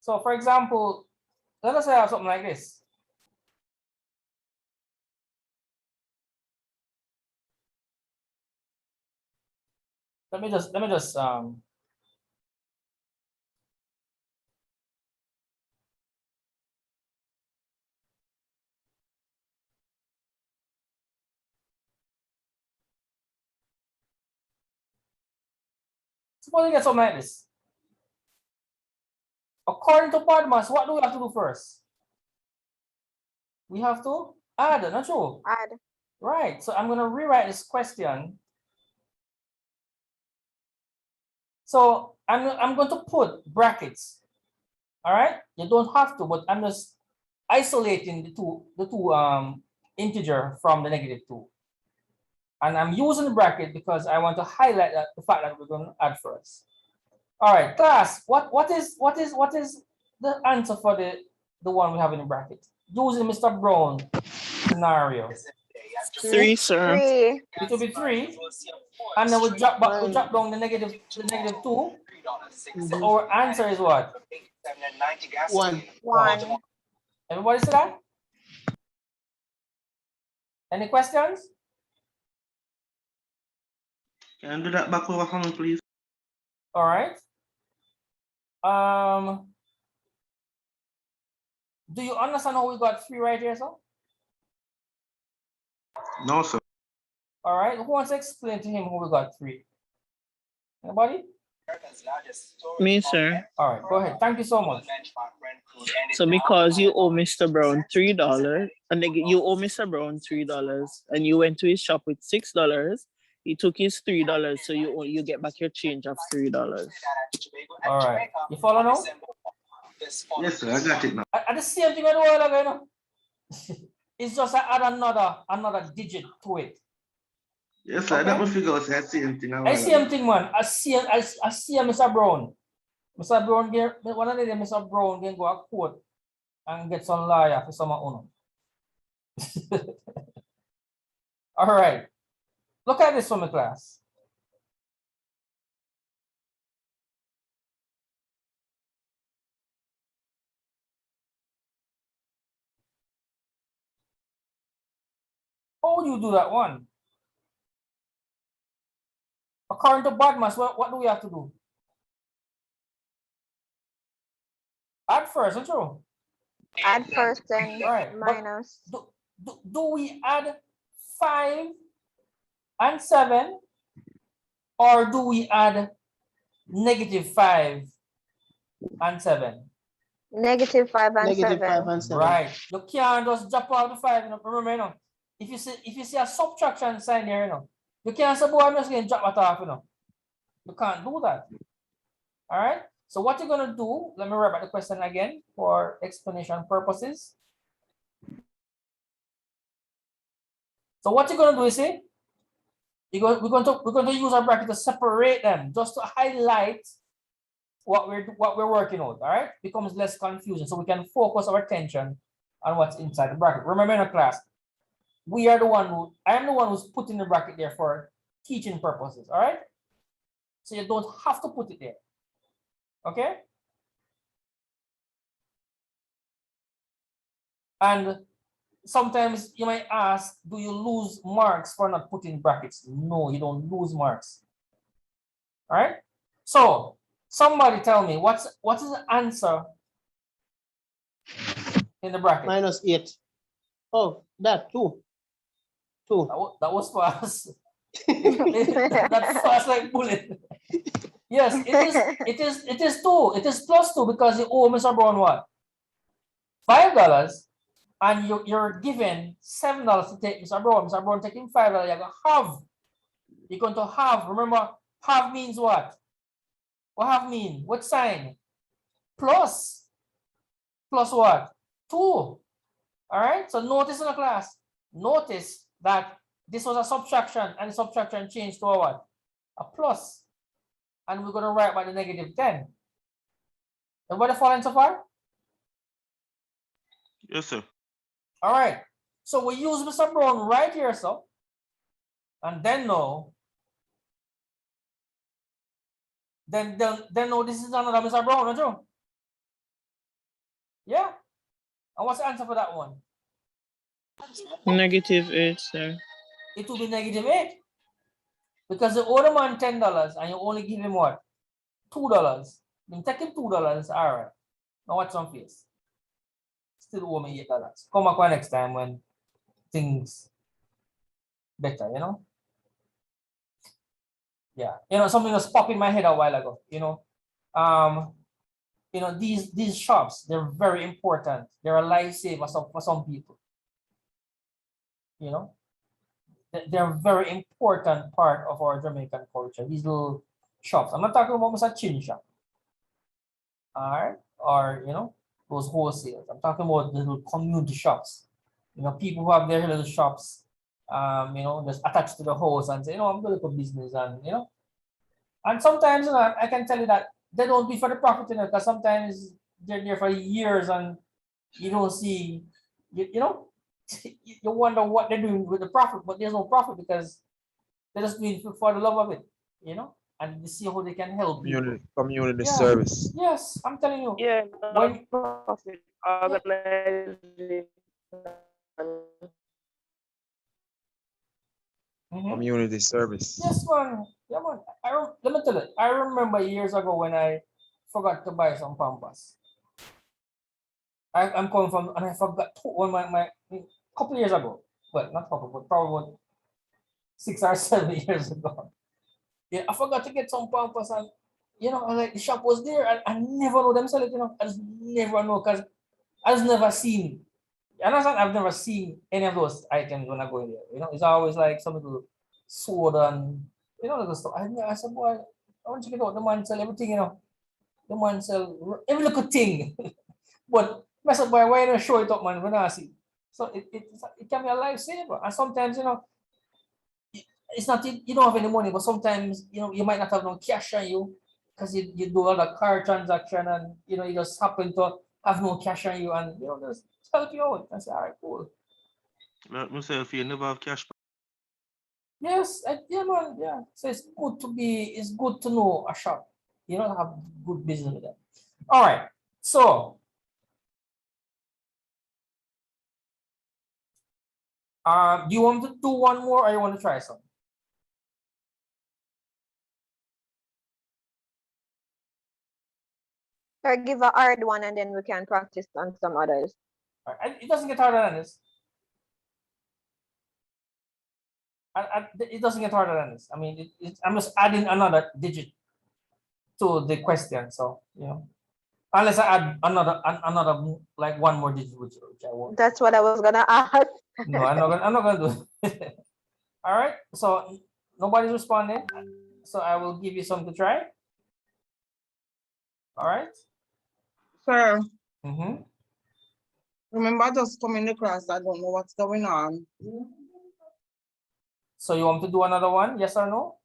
So, for example, let us say I have something like this. Let me just suppose you get something like this. According to PODMAS, what do we have to do first? We have to add, not true? Add. Right. So I'm going to rewrite this question. So I'm going to put brackets. All right. You don't have to, but I'm just isolating the two integer from the -2. And I'm using the bracket because I want to highlight the fact that we're going to add first. All right, class, what is the answer for the one we have in the bracket using Mr. Brown scenario? 3, sir. 3. It will be 3, and then we drop down the -2. So our answer is what? 1. 1. Everybody see that? Any questions? Can you do that back over for me, please? All right. Do you understand how we got 3 right here, sir? No, sir. All right. Who wants to explain to him how we got 3? Anybody? Me, sir. All right. Go ahead. Thank you so much. So because you owe Mr. Brown $3, and you owe Mr. Brown $3, and you went to his shop with $6, he took his $3, so you get back your change of $3. All right. You follow now? Yes, sir. I got it now. At the same thing I do all again, you know? It's just I add another digit to it. Yes, sir. Okay. That must figure out the same thing. I same thing, man. I see Mr. Brown. Mr. Brown get one of the Mr. Brown can go a court and get some lawyer for some owner. All right. Look at this from the class. How do you do that one? According to BODMAS, what do we have to do? Add first, isn't true? Add first and right. minus. Do we add 5 and 7, or do we add -5 and 7? -5 and 7. -5 and 7. Right. You can't just drop out the 5. You know? Remember, you know, if you see a subtraction sign here, you know, you can't say, boy, I'm just going to drop that off, you know. You can't do that. All right. So what you're going to do, let me write back the question again for explanation purposes. So what you're going to do is, see, we're going to use our bracket to separate them, just to highlight what we're working on. All right, becomes less confusing, so we can focus our attention on what's inside the bracket. Remember in a class, I am the one who's putting the bracket there for teaching purposes. All right, so you don't have to put it there. Okay. And sometimes you might ask, do you lose marks for not putting brackets? No, you don't lose marks. All right. So somebody tell me what is the answer in the bracket? -8. Oh, that 2. 2. That was fast. That's fast like bullet. Yes, it is 2. It is plus 2 because you owe Mr. Brown what? $5, and you're given $7 to take Mr. Brown. Mr. Brown taking $5, you're gonna have. You're going to have. Remember, have means what? What have mean? What sign? Plus. Plus what? 2. All right. So notice in the class. Notice that this was a subtraction, and the subtraction changed to a what? A plus. And we're going to write by the -10. Everybody following so far? Yes, sir. All right. So we use Mr. Brown right here, so. And then no. Then no, this is another Mr. Brown, don't you? Yeah. And what's the answer for that one? -8, sir. It will be -8. Because you owe the man $10 and you only give him what? $2. You take him $2. All right. Now what's on face? Still owe me $8. Come back next time when things better, you know? Yeah. You know, something was popped in my head a while ago, you know. You know, these shops, they're very important. They're a lifesaver for some people. You know, they're a very important part of our Jamaican culture. These little shops. I'm not talking about a chin shop. All right. Or, you know, those wholesales. I'm talking about the little community shops. You know, people who have their little shops, you know, just attached to the house and say, you know, I'm going to put business and, you know. And sometimes, you know, I can tell you that they don't be for the profit, you know, because sometimes they're there for years and you don't see, you know, you wonder what they're doing with the profit, but there's no profit because they just do it for the love of it, you know, and to see how they can help people. Community Yeah. service. Yes, I'm telling you. Yeah, When non-profit organization. Community service. Yes, man. Yeah, man. Let me tell you. I remember years ago when I forgot to buy some Pampers. I'm coming from, and I forgot one my couple years ago. Well, not couple, but probably 6 or 7 years ago. Yeah, I forgot to get some Pampers, and you know, like the shop was there, and I never know them sell it. You know, I just never know because I just never seen. You understand? I've never seen any of those items when I go in there. You know, it's always like some little soda and you know, little stuff. I said, boy, I want to get out. The man sell everything. You know, the man sell every little thing. But I said, boy, why not show it up, man? When I see, so it can be a lifesaver. And sometimes, you know, it's not you don't have any money, but sometimes you know you might not have no cash on you because you do all the car transaction and you know you just happen to have no cash on you and you know just help you out and say, all right, cool. Like myself, you never have cash. Yes, yeah, man, yeah. So it's good to know a shop. You know, have good business with them. All right. So do you want to do one more or you want to try some? Or give a hard one and then we can practice on some others. It doesn't get harder than this. It doesn't get harder than this. I mean, I'm just adding another digit to the question. So, you know, unless I add another like one more digit, which I won't. That's what I was gonna ask. No, I'm not gonna do it. All right. So nobody's responding. So I will give you something to try. All right. Sir, Mm-hmm. remember I just come in the class, I don't know what's going on. So you want to do another one? Yes or no?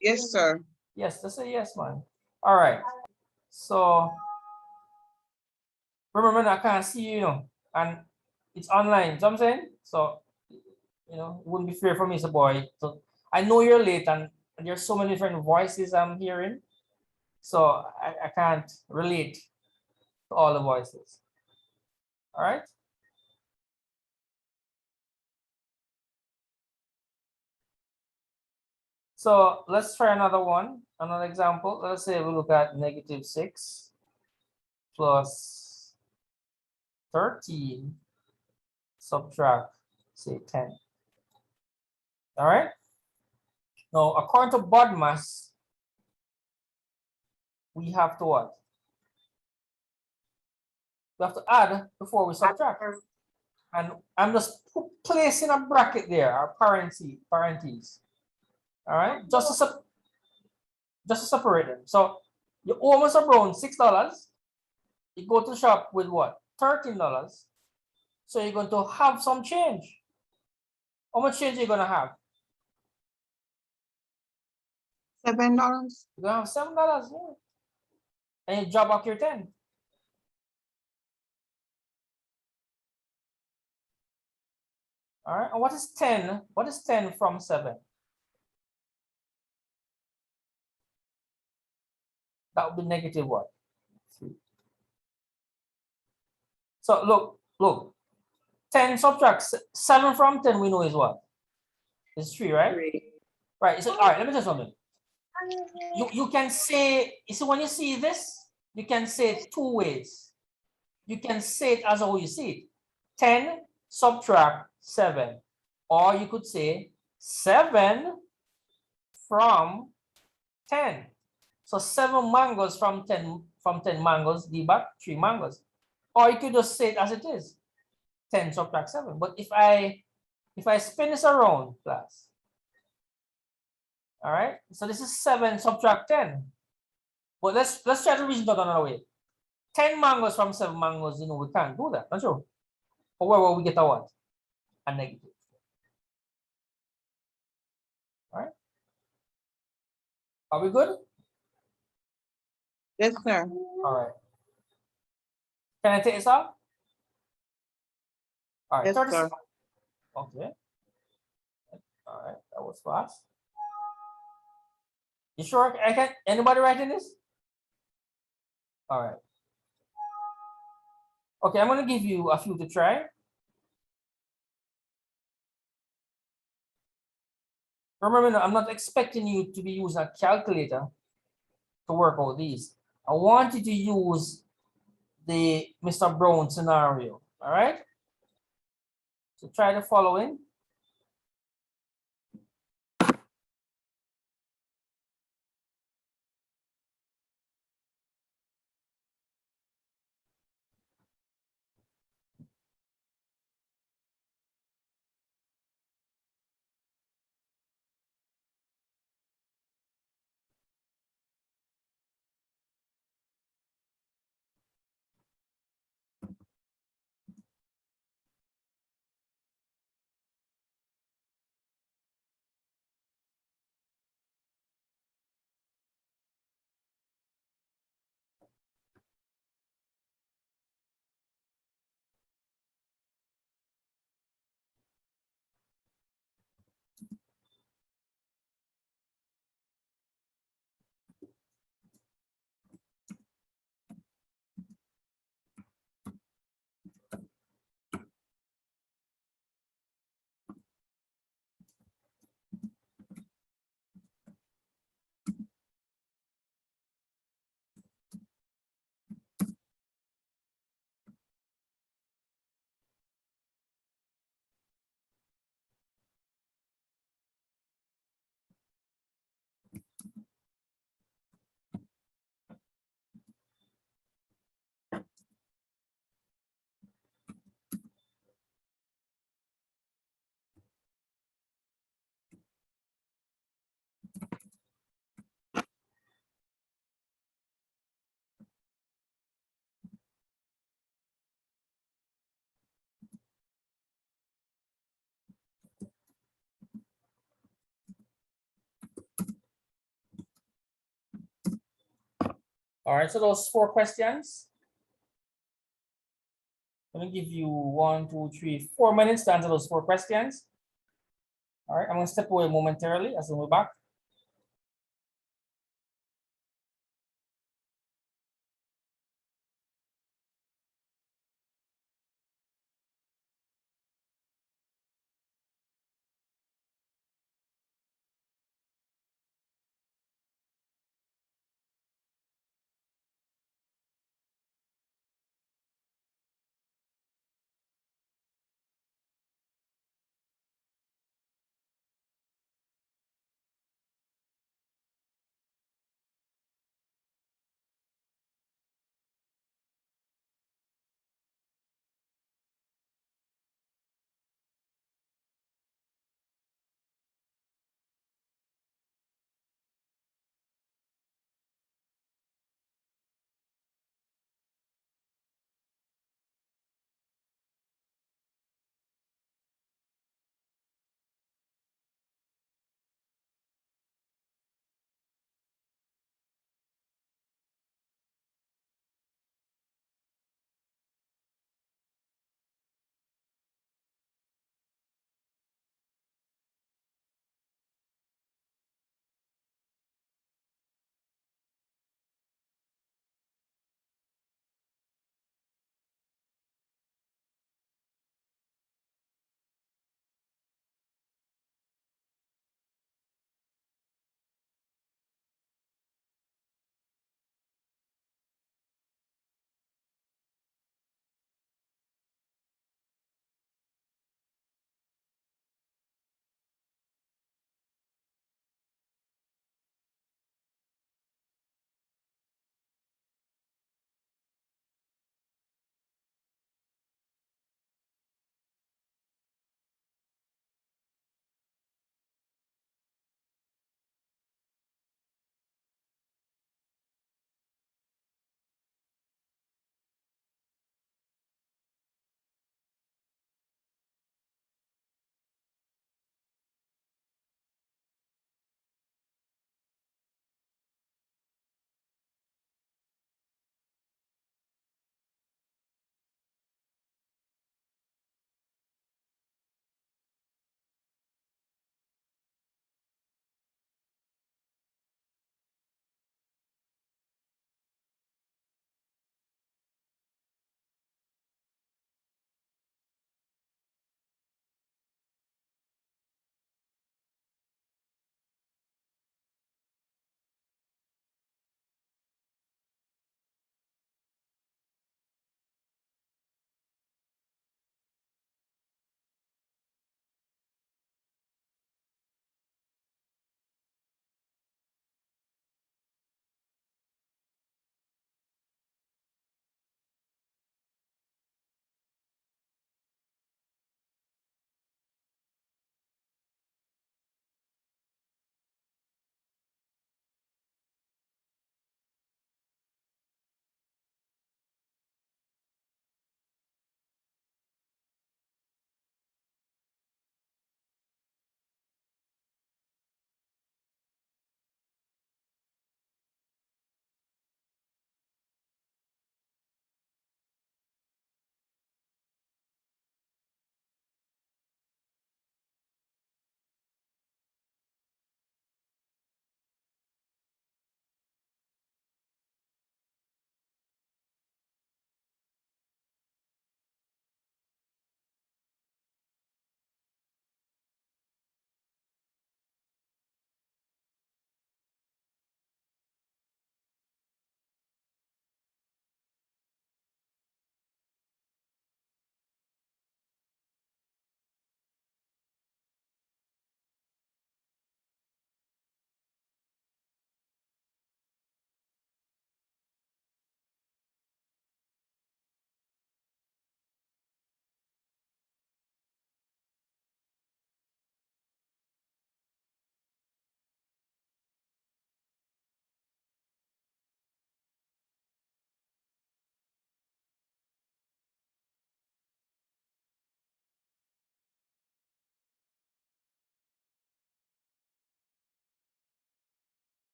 Yes, sir. Yes, that's a yes, man. All right. So remember, I can't see you, you know, and it's online. You know what I'm saying? So, you know, it wouldn't be fair for me, so boy. So I know you're late, and there's so many different voices I'm hearing, so I can't relate to all the voices. All right. So let's try another one, another example. Let's say we look at -6 plus 13 subtract, say 10. All right. Now, according to BODMAS, we have to what? We have to add before we subtract. And I'm just placing a bracket there, or parentheses. All right, just to separate them. So you owe Mr. Brown $6. You go to the shop with what? $13. So you're going to have some change. How much change are you going to have? $7. You're going to have $7. Yeah. And you drop back your 10. All right, and what is 10? What is 10 from 7? That would be negative what? 3. So look, 10 subtract 7 from 10, we know is what? It's 3, right? 3. Right, so all right, let me tell you something. You can say, you see, when you see this, you can say it 2 ways. You can say it as how you see it. 10 subtract 7. Or you could say 7 from 10. So 7 mangoes from 10 mangoes, give back 3 mangoes. Or you could just say it as it is. 10 subtract 7. But if I spin this around, class. All right. So this is 7 subtract 10. But let's try to reason that another way. 10 mangoes from 7 mangoes, we can't do that. Not sure. However, we get a what? A negative. All right. Are we good? Yes, sir. All right. Can I take this off? All right. Yes, sir. Okay. All right. That was fast. You sure I can? Anybody writing this? All right. Okay, I'm going to give you a few to try. Remember, I'm not expecting you to be using a calculator to work out these. I want you to use the Mr. Brown scenario. All right. So try the following. All right, so those 4 questions. Let me give you 1, 2, 3, 4 minutes to answer those 4 questions. All right, I'm going to step away momentarily as we're back.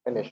Finish.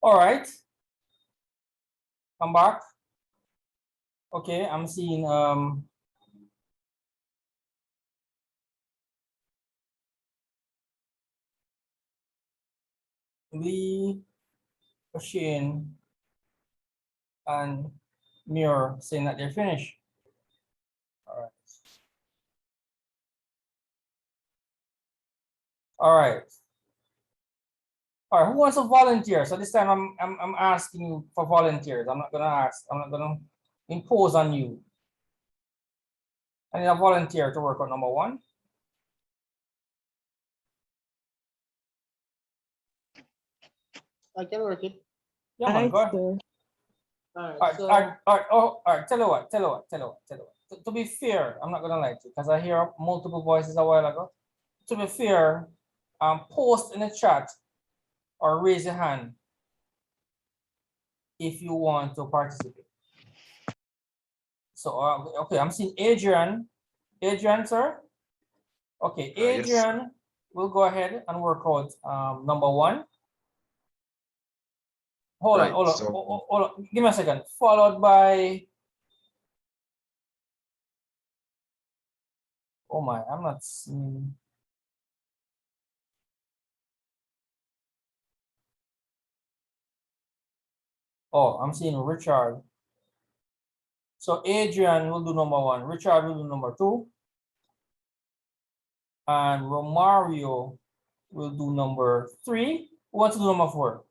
All right. Come back. Okay, I'm seeing Lee, Shane, and Muir saying that they're finished. All right. All right. All right, who wants to volunteer? So this time I'm asking you for volunteers. I'm not gonna impose on you. I need a volunteer to work on number one. I can work it. Yeah, man, go ahead. All right, tell you what. To be fair, I'm not gonna lie to you because I hear multiple voices a while ago. To be fair, post in the chat or raise your hand if you want to participate. So okay, I'm seeing Adrian. Adrian, sir. Okay, Adrian Yes. will go ahead and work out number one. Hold Right, on. so Hold on. Give me a second. Followed by, oh my, I'm not seeing. Oh, I'm seeing Richard. So Adrian will do number one. Richard will do number two. And Romario will do number three. Who wants to do number four?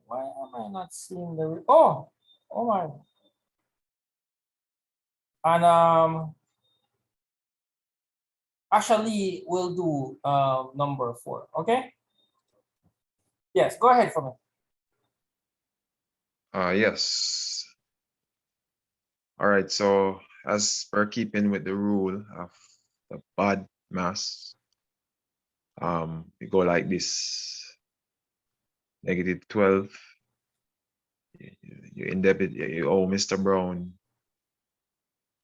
Why am I not seeing the, oh my. And Ashley will do number 4. Okay. Yes, go ahead for me. Yes. All right, so as per keeping with the rule of the bad mass, we go like this. -12. You in debit, you owe Mr. Brown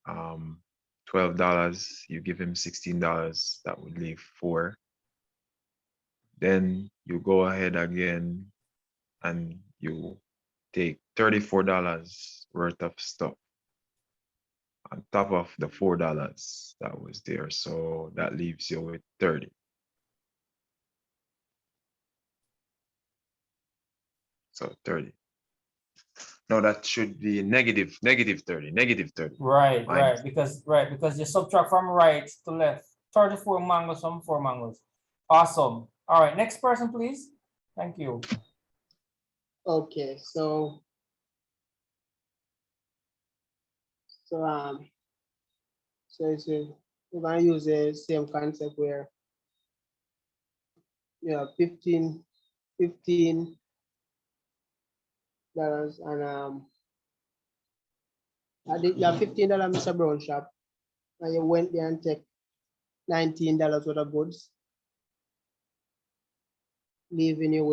$12. You give him $16. That would leave 4. Then you go ahead again and you take $34 worth of stuff on top of the $4 that was there. So that leaves you with 30. So 30. No, that should be negative 30. Right, minus. because you subtract from right to left. 34 mangoes from 4 mangoes. Awesome. All right, next person, please. Thank you. Okay, so it's we're gonna use the same concept where you have $15 and I did you have $15 Mr. Brown shop, and you went there and take $19 worth of goods, leaving you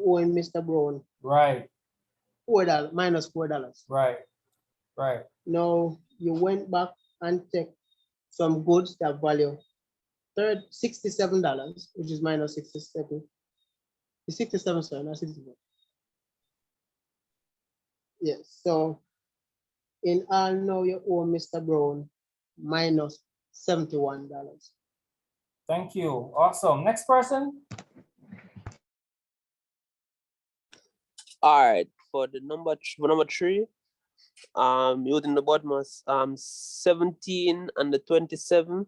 owing Mr. Brown Right. $4 minus $4. Right. Now you went back and take some goods that value $67, which is minus 67. It's 67, sorry, not 67. Yes, so in all now you owe Mr. Brown minus $71. Thank you. Awesome. Next person. All right, for the number 3, using the bottom was 17 and the 27.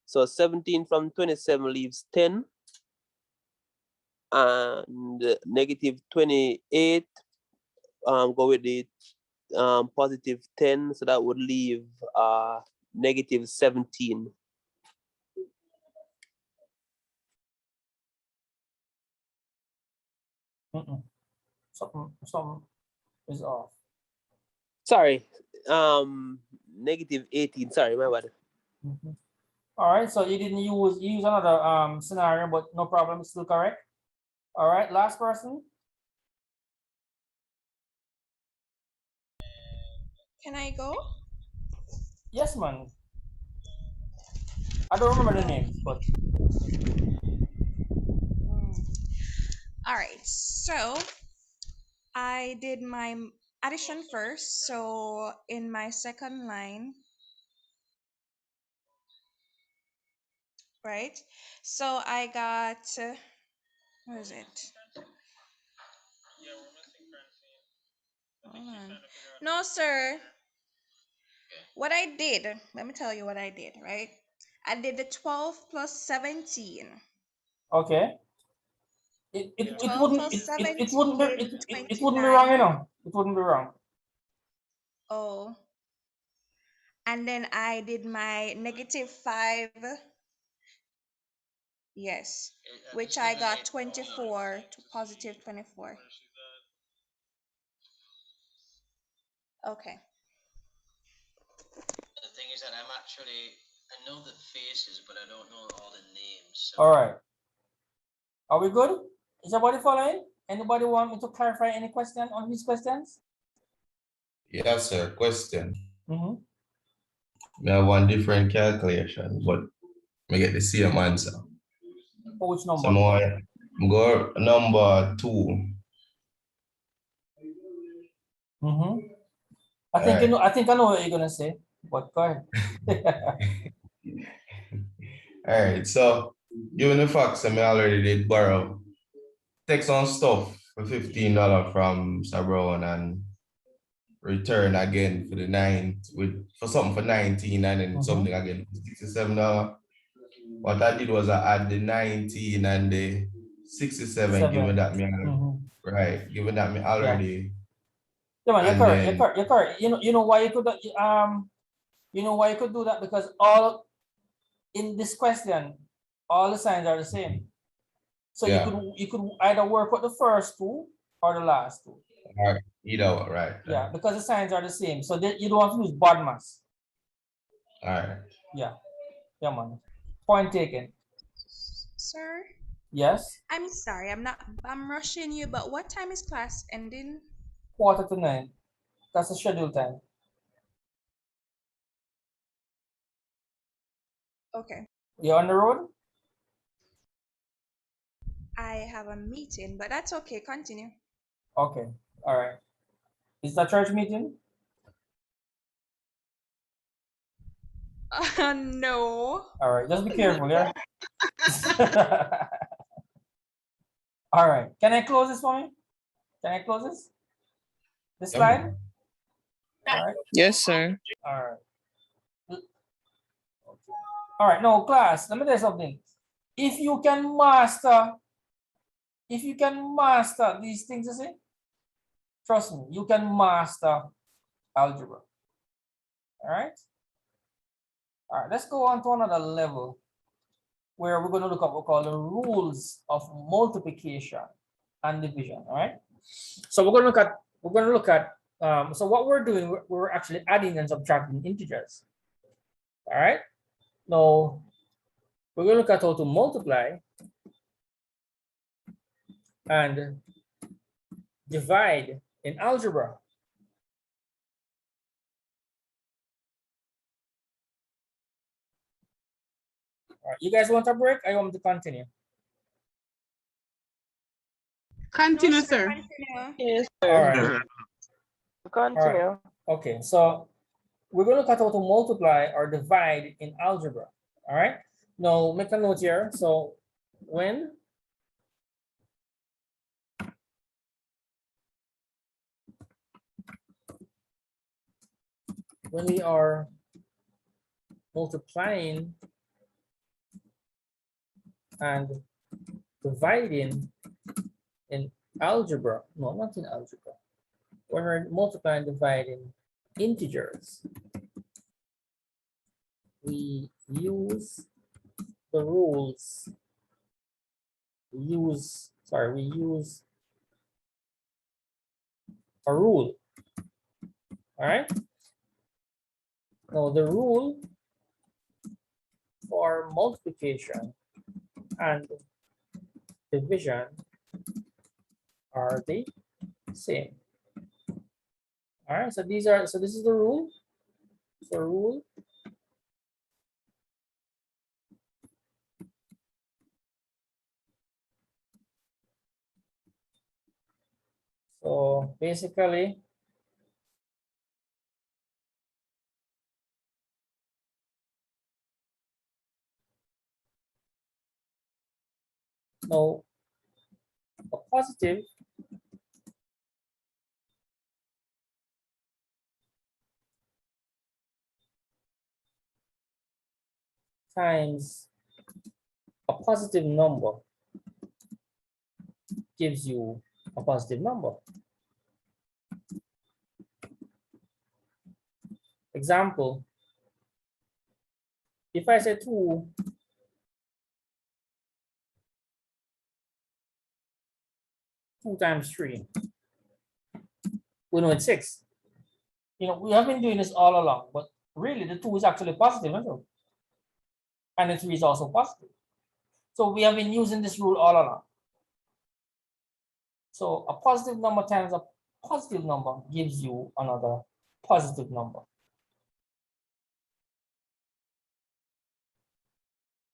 So 17 from 27 leaves 10, and negative 28. Go with the positive 10, so that would leave negative 17. Something is off. Sorry, negative 18. Sorry, my bad. All right, so you didn't use another scenario, but no problem, it's still correct. All right, last person. Can I go? Yes, man. I don't remember the names, but All right, so I did my addition first. So in my second line, right? So I got, what is it? Hold on. No, sir. What I did, let me tell you what I did, right? I did the 12 plus 17. okay. It 12 wouldn't plus it wouldn't be 17, it wouldn't be wrong, 29. you know. It wouldn't be wrong. Oh. And then I did my negative 5. Yes. Which I got 24 to positive 24. Okay. The thing is that I know the faces, but I don't know all the names. So. All right. Are we good? Is everybody following? Anybody want me to clarify any question on these questions? Yes, sir. Question. Mm-hmm. I have one different calculation, but I get the same answer. For which number? So more go number 2. Mm-hmm. I think I know what you're gonna say, but go ahead. All right. So given the fact that I already did borrow, take some stuff for $15 from Mr. Brown and return again for for something for 19 and then something again for $67. What I did was I add the 19 and the 67, given that me right, given that me already. Yeah, man, you're correct. You know why you could you know why you could do that, because all in this question, all the signs are the same. So Yeah. you could either work with the first two or the last two. All right. Either one, right. Yeah, because the signs are the same. So you don't have to use BODMAS. All right. Yeah. Yeah, man. Point taken. Sir, Yes. I'm sorry, I'm rushing you, but what time is class ending? 8:45. That's the scheduled time. Okay. You're on the road? I have a meeting, but that's okay. Continue. Okay. All right. Is that church meeting? No. All right. Just be careful, yeah? All right. Can I close this for me? Can I close this? This slide? All right. Yes, sir. All right. All right. No, class, let me tell you something. If you can master these things, you see, trust me, you can master algebra. All right. All right. Let's go on to another level where we're going to look at what we call the rules of multiplication and division. All right. So we're going to look at so what we're doing, we're actually adding and subtracting integers. All right. Now we're going to look at how to multiply and divide in algebra. All right, you guys want a break? I want me to continue. Continue, No, sir. Continue. Yes, All sir. right. Continue. All right. Okay, so we're going to look at how to multiply or divide in algebra. All right. Now make a note here. So when we are multiplying and dividing in algebra, no, not in algebra, when we're multiplying and dividing integers, we use the rules, we use a rule. All right. Now the rule for multiplication and division are the same. All right, so this is the rule. So rule so basically no a positive times a positive number gives you a positive number. Example, if I say 2 times 3, we know it's 6. You know, we have been doing this all along, but really the 2 is actually positive, isn't it? And the 3 is also positive. So we have been using this rule all along. So a positive number times a positive number gives you another positive number.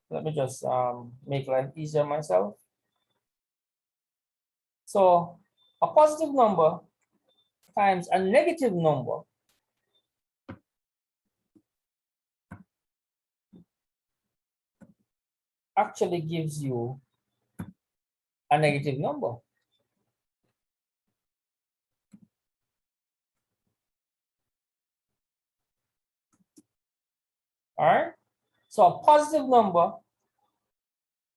Let me just make life easier myself. So a positive number times a negative number actually gives you a negative number. All right. So a positive number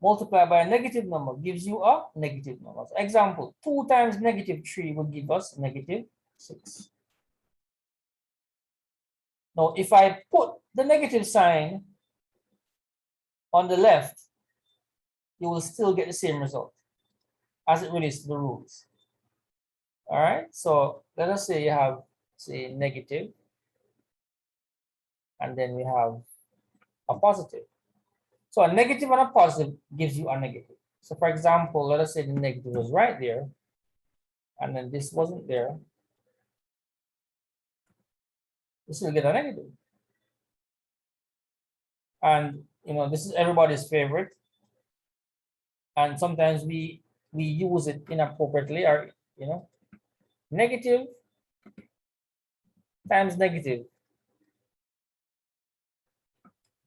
multiplied by a negative number gives you a negative number. So example, 2 times negative 3 will give us negative 6. Now, if I put the negative sign on the left, you will still get the same result as it relates to the rules. All right, so let us say you have, say, negative, and then we have a positive. So a negative and a positive gives you a negative. So for example, let us say the negative was right there, and then this wasn't there. This will get a negative. And you know, this is everybody's favorite. And sometimes we use it inappropriately, or you know, negative times negative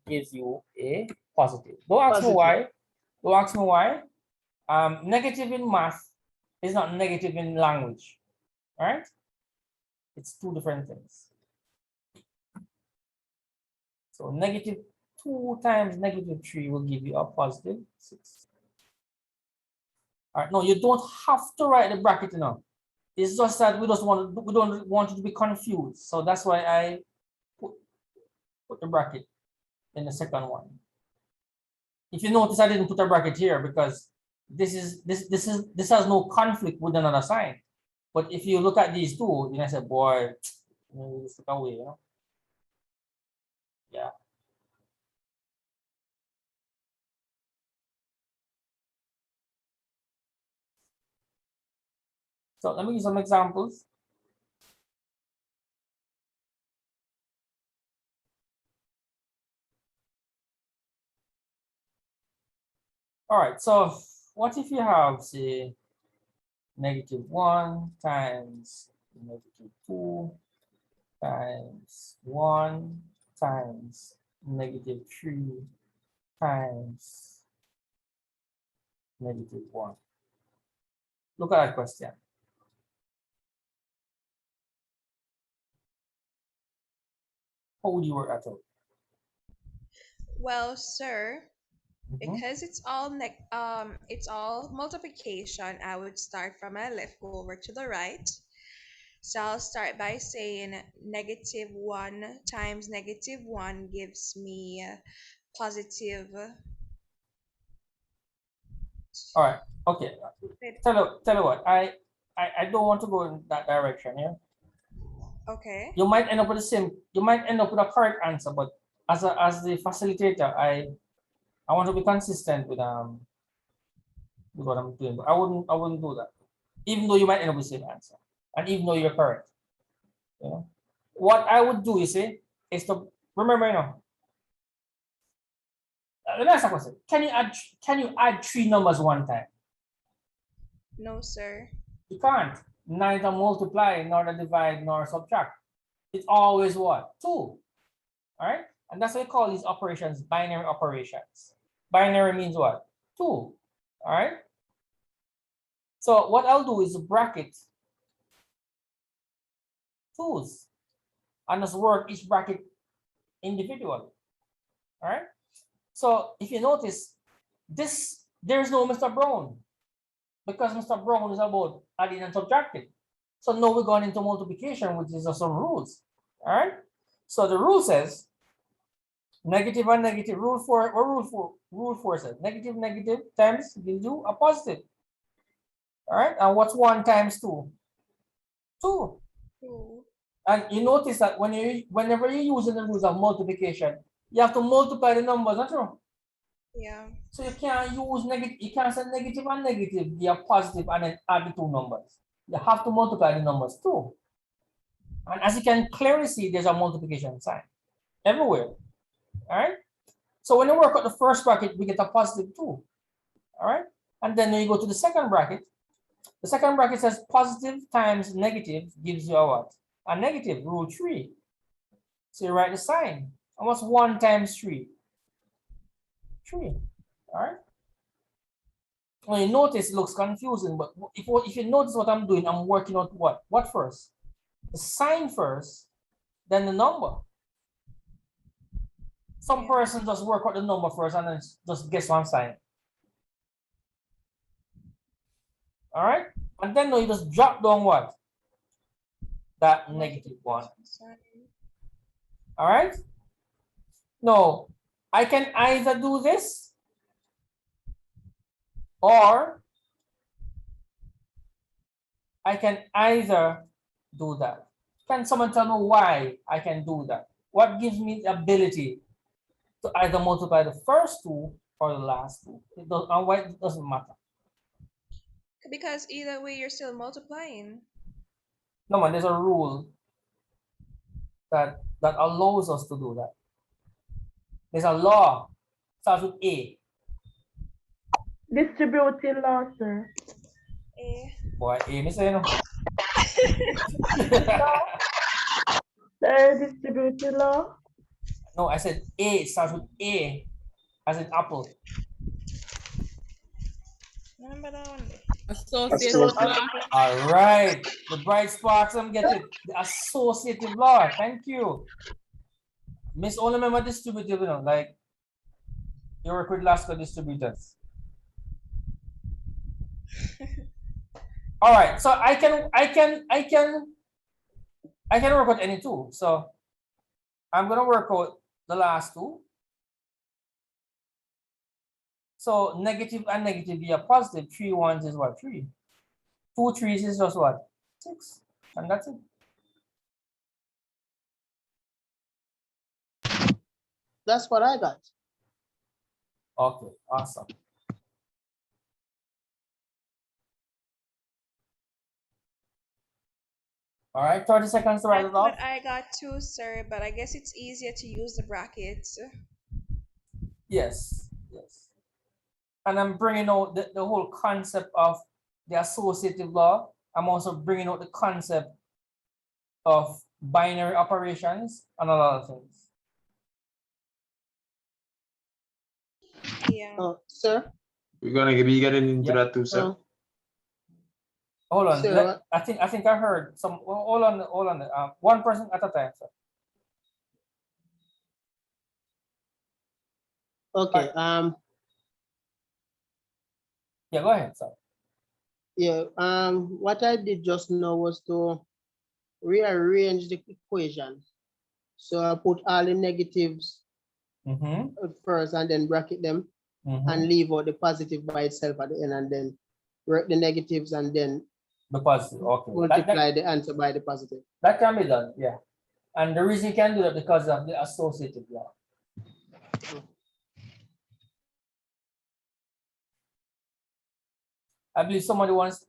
gives you a positive. Don't ask me why. Don't ask me why. Negative in math is not negative in language. All right? It's two different things. So negative 2 times negative 3 will give you a positive 6. All right, no, you don't have to write the bracket, you know. It's just that we don't want you to be confused. So that's why I put the bracket in the second one. If you notice, I didn't put a bracket here because this has no conflict with another sign. But if you look at these two, you know, say, boy, just look away, you know. Yeah. So let me give some examples. All right, so what if you have, say, -1 times -2 times 1 times -3 times -1. Look at that question. How would you work that out? Well, sir, because it's all multiplication, I would start from my left, go over to the right. So I'll start by saying -1 times -1 gives me positive. All right. Okay. Tell you what. I don't want to go in that direction here. Okay. You might end up with the same. You might end up with a correct answer, but as the facilitator, I want to be consistent with what I'm doing. But I wouldn't do that. Even though you might end up with the same answer, and even though you're correct. You know, what I would do, you see, is to remember, you know. Let me ask a question. Can you add 3 numbers one time? No, sir. You can't. Neither multiply, nor divide, nor subtract. It's always what? 2. All right? And that's why we call these operations binary operations. Binary means what? 2. All right? So what I'll do is bracket 2's and just work each bracket individually. All right? So if you notice, there's no Mr. Brown, because Mr. Brown is about adding and subtracting. So now we're going into multiplication, which is some rules. All right. So the rule says negative and negative. Rule 4 says negative times gives you a positive. All right. And what's 1 times 2? 2. And you notice that whenever you're using the rules of multiplication, you have to multiply the numbers, not true? Yeah. So you can't use negative, you can't say negative and negative, they are positive, and then add the 2 numbers. You have to multiply the numbers too. And as you can clearly see, there's a multiplication sign everywhere. All right. So when you work out the first bracket, we get a positive 2. All right. And then when you go to the second bracket, the second bracket says positive times negative gives you a what? A negative, rule 3. So you write the sign. And what's 1 times 3? 3. All right. When you notice, it looks confusing, but if you notice what I'm doing, I'm working out what? What first? The sign first, then the number. Some person just work out the number first and then just guess one sign. All right. And then you just drop down what? That -1. All right. Now, I can either do this or I can either do that. Can someone tell me why I can do that? What gives me the ability to either multiply the first two or the last two? It does, and why it doesn't matter. Because either way, you're still multiplying. No man, there's a rule that allows us to do that. There's a law. Starts with A. Distributive law, sir. Boy, A, me say no. Sir, distributive law. No, I said A. It starts with A, as in apple. Associative law. All right. The bright sparks, I'm getting the associative law. Thank you. Miss only remember distributive, you know, like you work with Lasco distributors. All right, so I can work out any two. So I'm gonna work out the last two. So negative and negative via positive. 3 1s is what? 3. 2 3s is just what? 6. And that's it. That's what I got. Okay, awesome. All right, 30 seconds to write it off. I got 2, sir, but I guess it's easier to use the brackets. Yes, yes. And I'm bringing out the whole concept of the associative law. I'm also bringing out the concept of binary operations and a lot of things. Yeah. Sir? We're gonna be getting into that too, sir. Hold on. Sir, I think I heard some. Hold on. One person at a time, sir. Okay. Yeah, go ahead, sir. Yeah. What I did just now was to rearrange the equation. So I put all the negatives at first and then bracket them and leave out the positive by itself at the end and then work the negatives and then the positive. Okay. Multiply the answer by the positive. That can be done, yeah. And the reason you can do that because of the associative law. I believe somebody else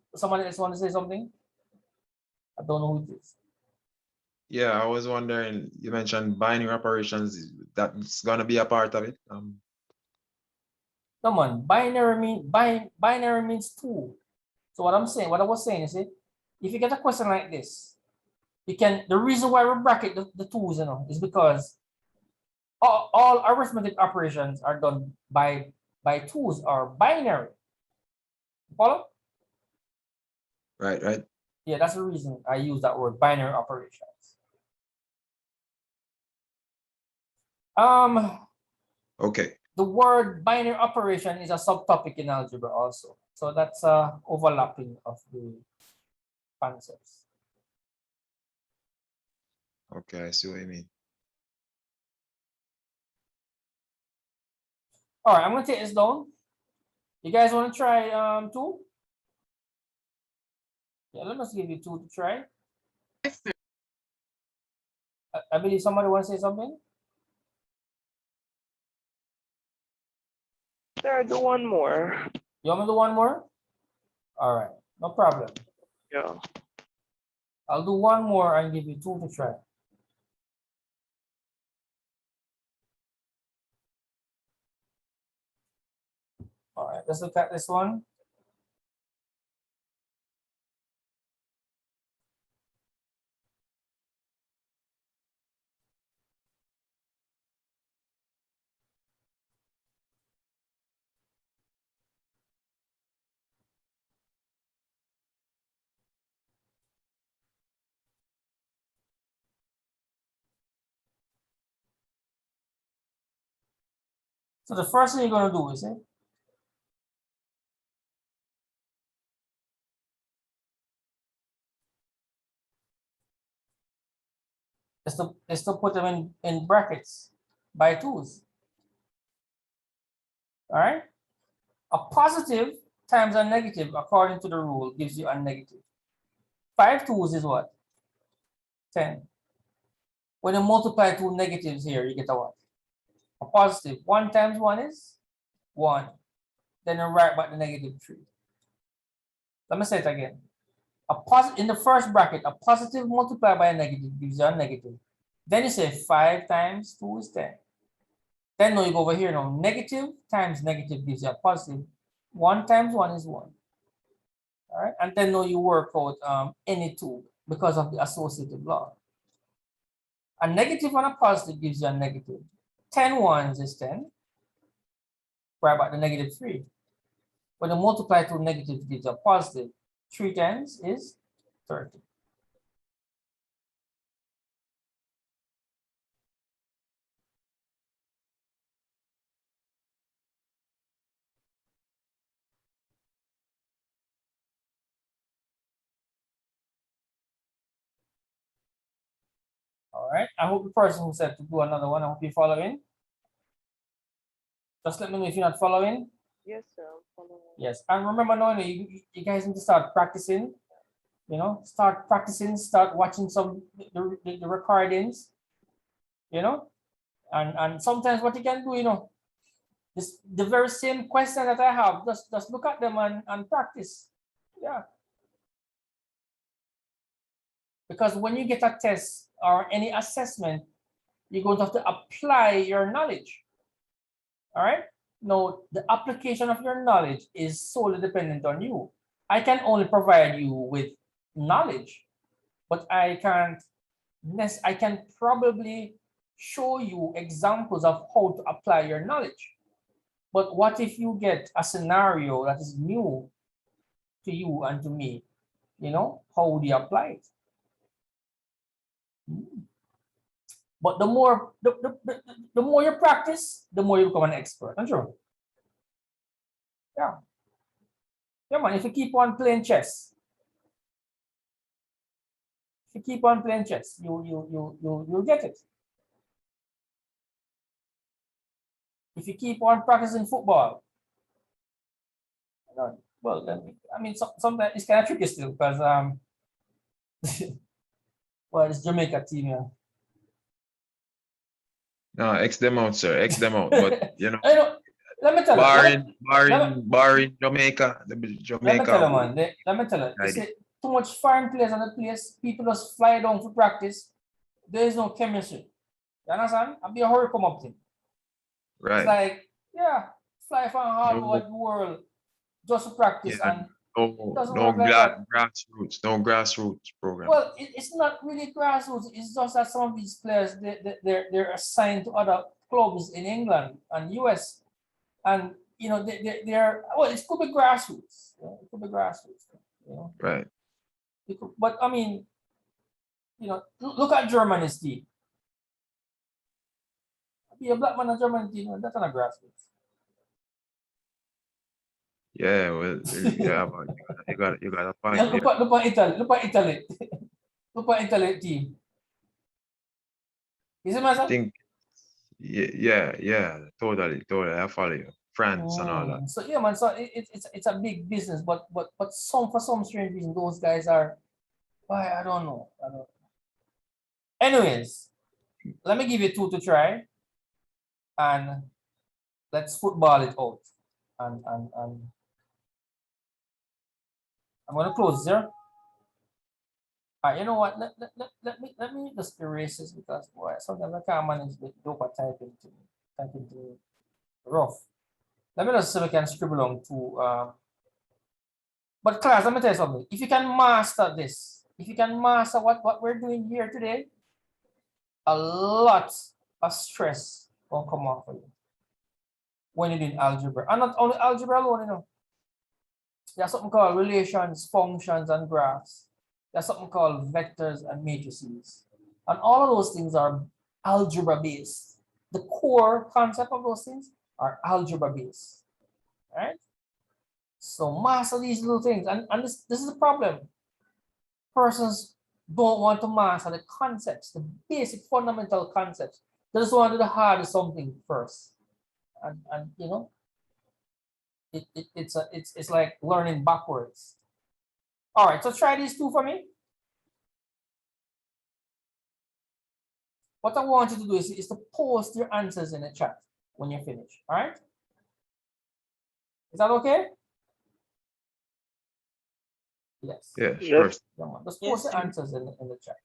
wants to say something. I don't know who it is. Yeah, I was wondering, you mentioned binary operations, that's gonna be a part of it. Come on, binary means 2. So what I was saying is, if you get a question like this, the reason why we bracket the 2's, you know, is because all arithmetic operations are done by 2's or binary. Follow? Right. Yeah, that's the reason I use that word, binary operations. Okay. The word binary operation is a subtopic in algebra also. So that's overlapping of the concepts. Okay, I see what you mean. All right, I'm gonna take this down. You guys want to try 2? Yeah, let us give you 2 to try. I believe somebody wants to say something. Sir, do one more. You want me to do one more? All right, no problem. Yeah. I'll do one more and give you 2 to try. All right, let's look at this one. So the first thing you're going to do is to put them in brackets by 2's. All right. A positive times a negative, according to the rule, gives you a negative. 5 2s is what? 10. When you multiply two negatives here, you get a what? A positive. 1 times 1 is 1. Then you write back the negative 3. Let me say it again. In the first bracket, a positive multiplied by a negative gives you a negative. Then you say 5 times 2 is 10. Then now you go over here now. Negative times negative gives you a positive. 1 times 1 is 1. All right. And then now you work out any two because of the associative law. A negative and a positive gives you a negative. 10 ones is 10. Write back the negative 3. When you multiply two negatives gives you a positive. 3 tens is 30. All right. I hope the person who said to do another one, I hope you're following. Just let me know if you're not following. Yes, sir. I'm following. Yes. And remember now, you guys need to start practicing. You know, start practicing, start watching some the recordings, you know, and sometimes what you can do, you know, this the very same question that I have, just look at them and practice. Yeah. Because when you get a test or any assessment, you're going to have to apply your knowledge. All right. Now, the application of your knowledge is solely dependent on you. I can only provide you with knowledge, but I can probably show you examples of how to apply your knowledge. But what if you get a scenario that is new to you and to me? You know, how would you apply it? But the more you practice, the more you become an expert. I'm sure. Yeah. Yeah, man. If you keep on playing chess, you'll get it. If you keep on practicing football, well, I mean, sometimes it's kind of tricky still because well, it's Jamaica team, yeah. No, X them out, sir. X them out. But you know, let me tell you. Barring Jamaica, Let me tell you, man. Let me tell you. You see, too much foreign players on the place. People just fly down for practice. There is no chemistry. You understand? I'll be a hurry come up thing. Right. It's like, yeah, fly from all over the world just to practice, and it doesn't work like that. No grassroots program. Well, it's not really grassroots. It's just that some of these players they're assigned to other clubs in England and US, and you know they're well. It could be grassroots. You know, it could be grassroots. You know. Right. But I mean, you know, look at Germany's team. Be a black man in German team, that's not a grassroots. Yeah, well, yeah, but you got a point. Yeah, look at Italy. Look at Italy team. You see my son? I think, yeah, totally. I follow you. France and all that. So yeah, man. So it's a big business, but for some strange reason, those guys are. Why I don't know. Anyways, let me give you 2 to try, and let's football it out. And I'm gonna close here. You know what? Let me just erase this because boy, sometimes I can't manage the dopa typing to rough. Let me just see if I can scribble on to but class, let me tell you something. If you can master this, if you can master what we're doing here today, a lot of stress will come off of you when you're doing algebra. And not only algebra alone, you know. There's something called relations, functions, and graphs. There's something called vectors and matrices. And all of those things are algebra based. The core concept of those things are algebra based. Right? So master these little things. And this is the problem. Persons don't want to master the concepts, the basic fundamental concepts. They just want to do the hardest something first. And you know, it's like learning backwards. All right, so try these two for me. What I want you to do is to post your answers in the chat when you finish. All right? Is that okay? Yes. Yeah, sure. Just post the answers in the chat.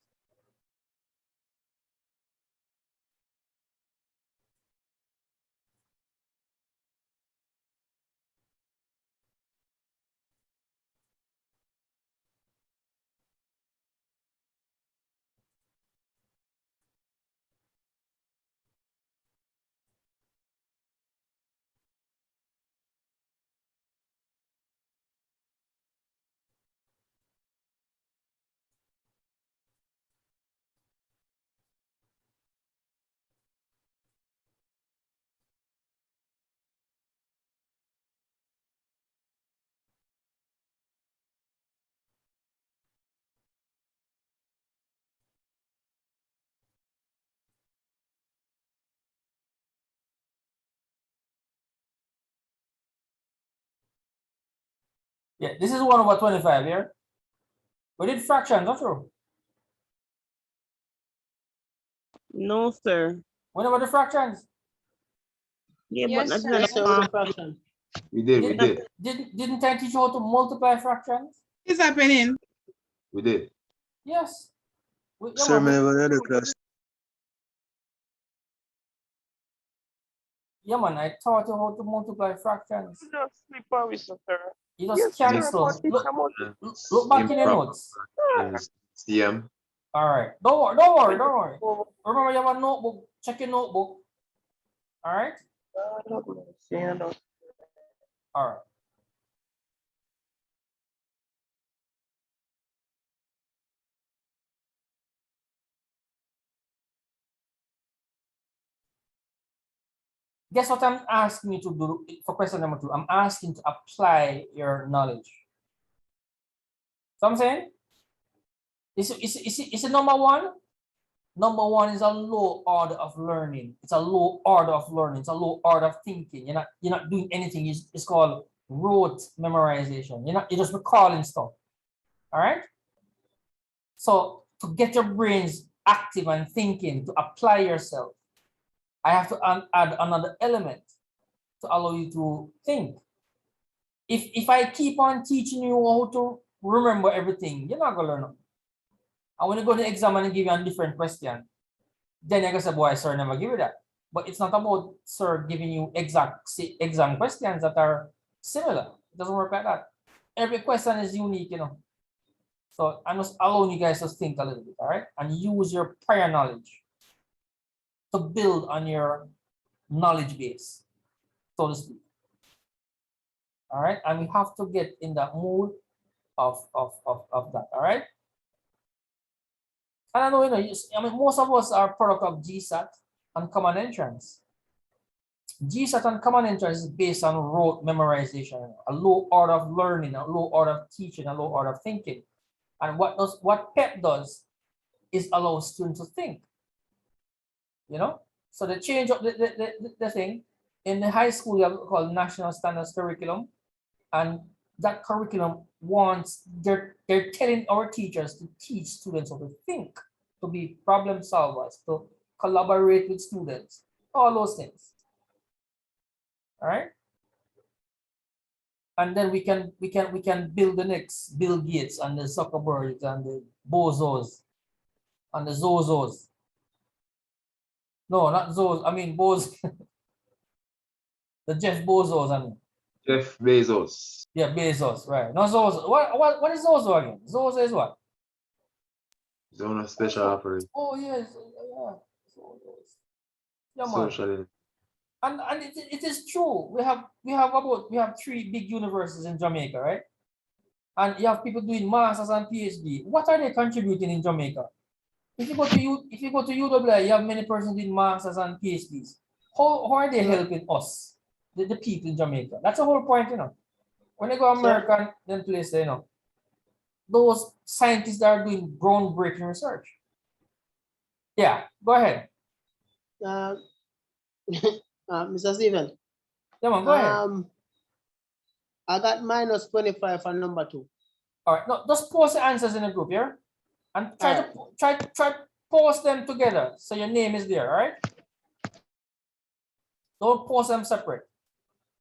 Yeah, this is 1/25 here. We did fractions, not true? No, sir. What about the fractions? Yeah, but Yes, not sir. in Yes, sir, with the fraction. We did. Didn't I teach you how to multiply fractions? What's happening? We did. Yes. Sir, may I have another class? Yeah, man, I taught you how to multiply fractions. Just slip away, sir. You just Yes, cancel. sir, but it's about Look back in your Improper notes. fractions, CM. All right. Don't worry. Remember, you have a notebook. Check your notebook. All right. All right. Guess what I'm asking you to do for question number 2? I'm asking to apply your knowledge. So I'm saying, is it number 1? Number 1 is a low order of learning. It's a low order of learning. It's a low order of thinking. You're not doing anything. It's called rote memorization. You're just recalling stuff. All right. So to get your brains active and thinking, to apply yourself, I have to add another element to allow you to think. If I keep on teaching you how to remember everything, you're not gonna learn. And when you go to the exam and give you a different question, then you're gonna say, boy, sir never give you that. But it's not about sir giving you exact exam questions that are similar. It doesn't work like that. Every question is unique, So I'm just allowing you guys to think a little bit, all right? And use your prior knowledge to build on your knowledge base, so to speak. All right, and we have to get in the mood of that, all right? And I know, I mean, most of us are product of GSAT and common entrance. GSAT and common entrance is based on rote memorization, a low order of learning, a low order of teaching, a low order of thinking. And what PEP does is allow students to think, So the change of the thing in the high school, you have called National Standards Curriculum, and that curriculum they're telling our teachers to teach students how to think, to be problem solvers, to collaborate with students, all those things. All right. And then we can build the next Bill Gates and the Zuckerbergs and the Bozos and the Zozos. No, not Zos. I mean Boz. The Jeff Bezos and Jeff Bezos. Yeah, Bezos, right? No, Zozo. What is Zozo again? Zozo is what? Zone of special offering. Oh yes, yeah. Yeah, man. Socially. And it is true. We have 3 big universities in Jamaica, right? And you have people doing masters and PhD. What are they contributing in Jamaica? If you go to UWI, you have many persons doing masters and PhDs. How are they helping us, the people in Jamaica? That's the whole point, When they go American, then place, those scientists that are doing groundbreaking research. Yeah, go ahead. Mr. Stephen. Yeah, man, go ahead. I got minus 25 for number 2. All right, no, just post the answers in the group here, and try All to try post them together so your name is there. All right. Don't post them separate.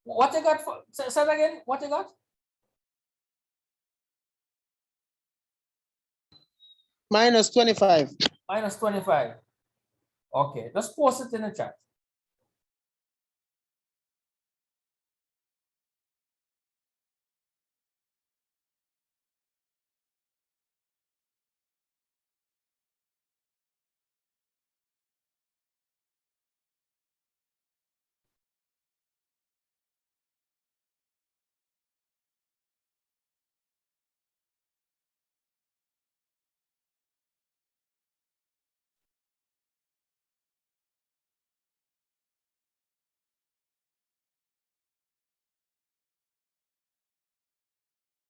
What you got for? Say that again. What you got? Minus 25. Minus 25. Okay, just post it in the chat.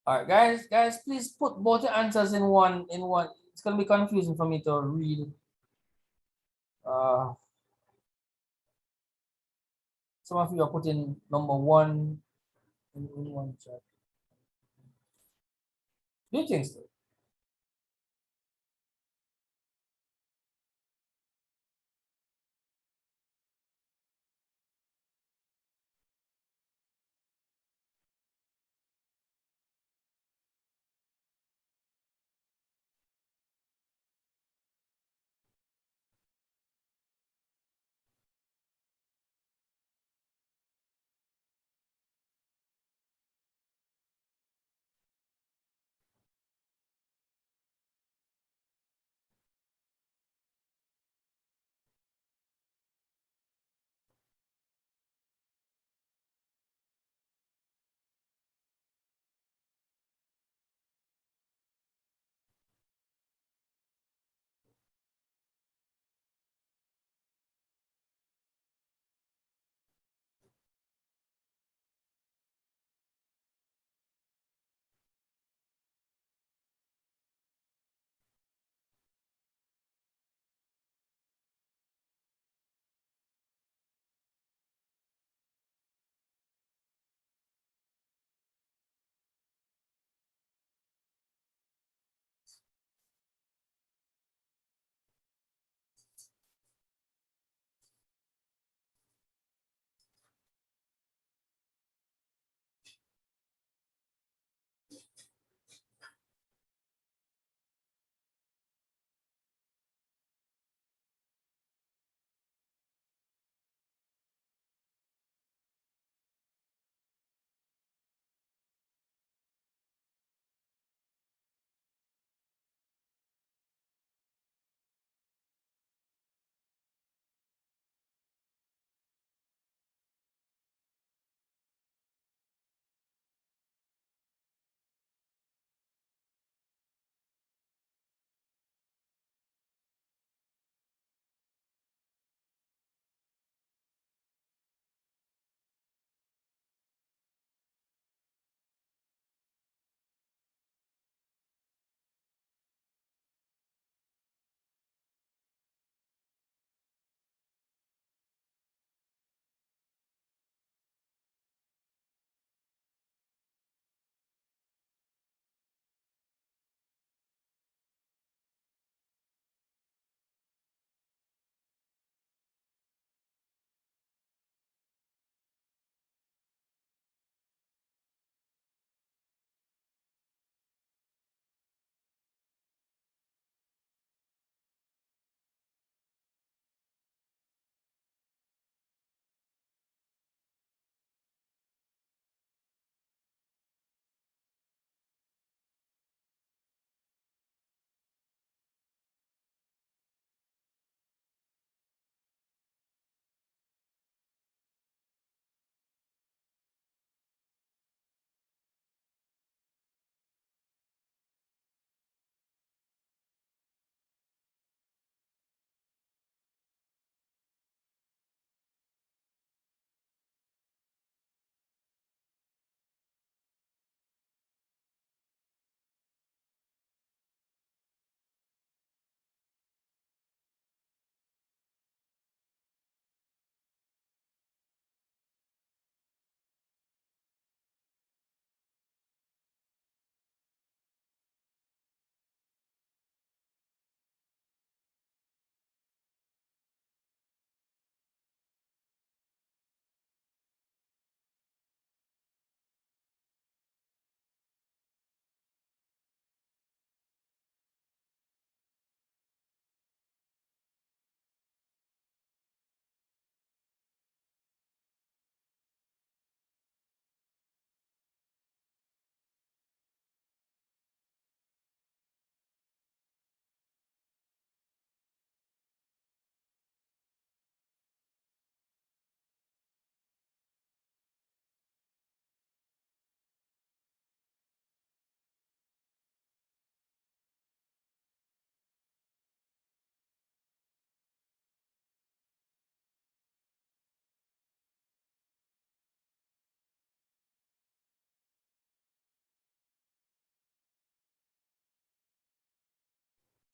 All right, guys, please put both the answers in one. It's gonna be confusing for me to read. Some of you are putting number 1 in one chat. Do you think so?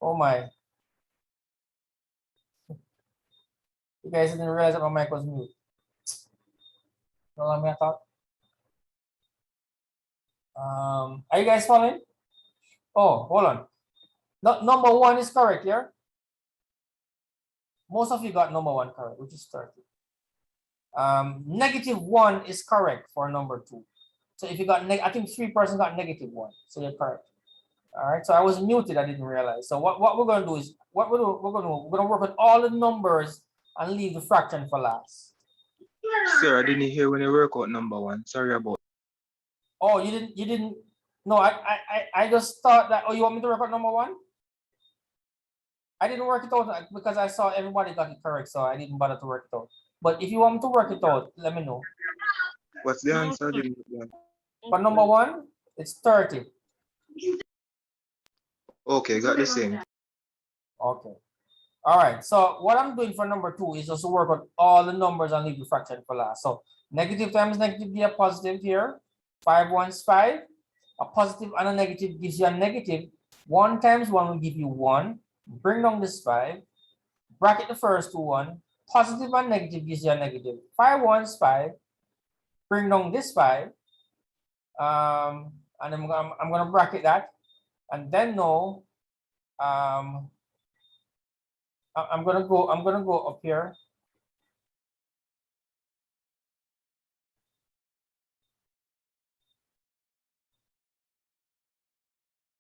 Oh my. You guys didn't realize that my mic was mute. Don't let me talk. Are you guys following? Oh, hold on. Number 1 is correct here. Most of you got number 1 correct, which is 30. -1 is correct for number 2. So if you got, I think 3% got -1, so you're correct. All right, so I was muted, I didn't realize. So what we're gonna do is, we're gonna work with all the numbers and leave the fraction for last. Sir, I didn't hear when you work out number 1. Sorry about. Oh, you didn't. No, I just thought that. Oh, you want me to work out number 1? I didn't work it out because I saw everybody got it correct, so I didn't bother to work it out. But if you want me to work it out, let me know. What's the answer? For number 1, it's 30. Okay, got the same. Okay. All right. So what I'm doing for number 2 is just to work on all the numbers and leave the fraction for last. So negative times negative be a positive here. 5 ones 5. A positive and a negative gives you a negative. 1 times 1 will give you 1. Bring down this 5. Bracket the first 2 1. Positive and negative gives you a negative. 5 ones 5. Bring down this 5. And I'm gonna bracket that. And then no. I'm gonna go up here.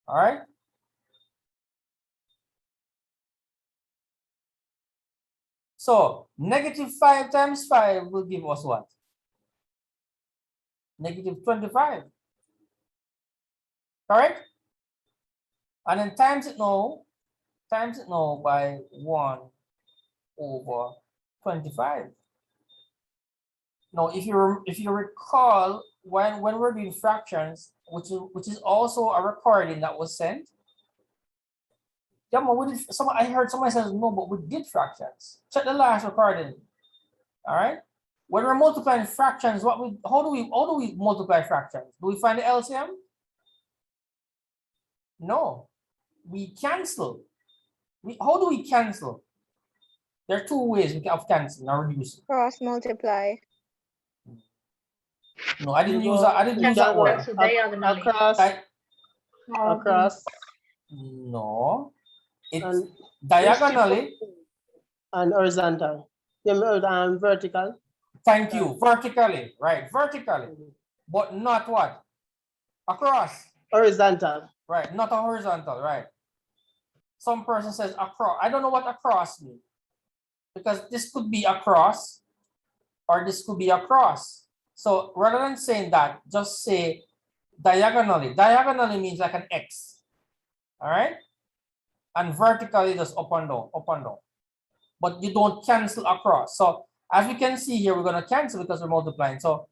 All right. So -5 times 5 will give us what? -25. Correct? And then times it now by 1/25. Now, if you recall, when we're doing fractions, which is also a recording that was sent. Yeah, I heard somebody says no, but we did fractions. Check the last recording. All right. When we're multiplying fractions, how do we multiply fractions? Do we find the LCM? No, we cancel. How do we cancel? There are 2 ways of canceling or reducing. Cross multiply. No, I didn't use that word. Across. No, it's diagonally and horizontal. And vertical. Thank you. Vertically, right? Vertically, but not what? Across. Horizontal. Right, not a horizontal, right? Some person says across. I don't know what across means, because this could be across or this could be across. So rather than saying that, just say diagonally. Diagonally means like an X. All right? And vertically just up and down, up and down. But you don't cancel across. So as we can see here, we're going to cancel because we're multiplying. So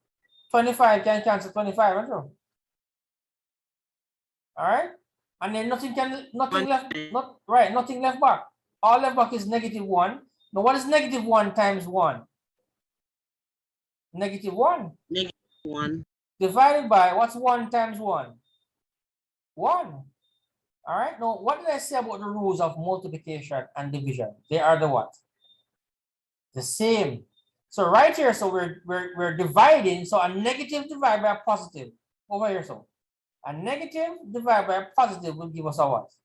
25 can cancel 25, aren't you? All right? And then nothing left back. All left back is -1. Now what is -1 times 1? -1. -1. Divided by, what's 1 times 1? 1. All right. Now, what did I say about the rules of multiplication and division? They are the what? The same. So right here, so we're dividing. So a negative divided by a positive. Over here, so a negative divided by a positive will give us a what?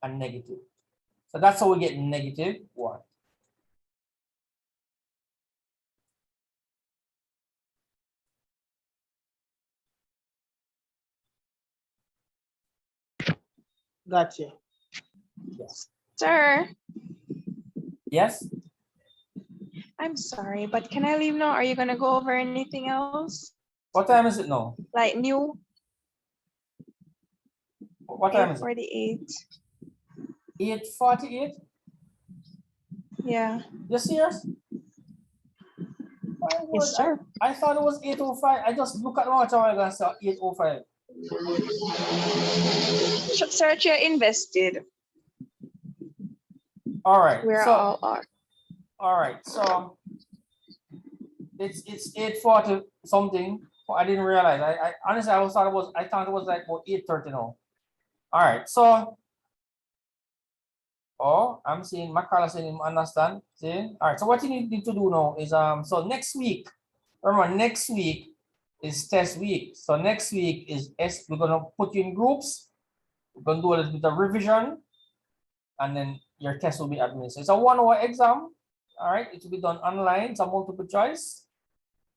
A negative. So that's how we get -1. Gotcha. Yes. Sir, Yes. I'm sorry, but can I leave now? Are you gonna go over anything else? What time is it now? Like new? What time is it? 8:48. 8:48? Yeah. You serious? Yes, sir. I thought it was 8:05. I just look at the watch hour and saw 8:05. Search your invested. All right. Where so, all are. All right. So it's 8:40 something. I didn't realize. I honestly I thought it was like about 8:30 now. All right. So Oh, I'm seeing Makala saying understand. See? All right. So what you need to do now is so next week, remember next week is test week. So next week is we're gonna put you in groups. We're gonna do a little bit of revision, and then your test will be administered. It's a 1 hour exam. All right, it will be done online. It's a multiple choice.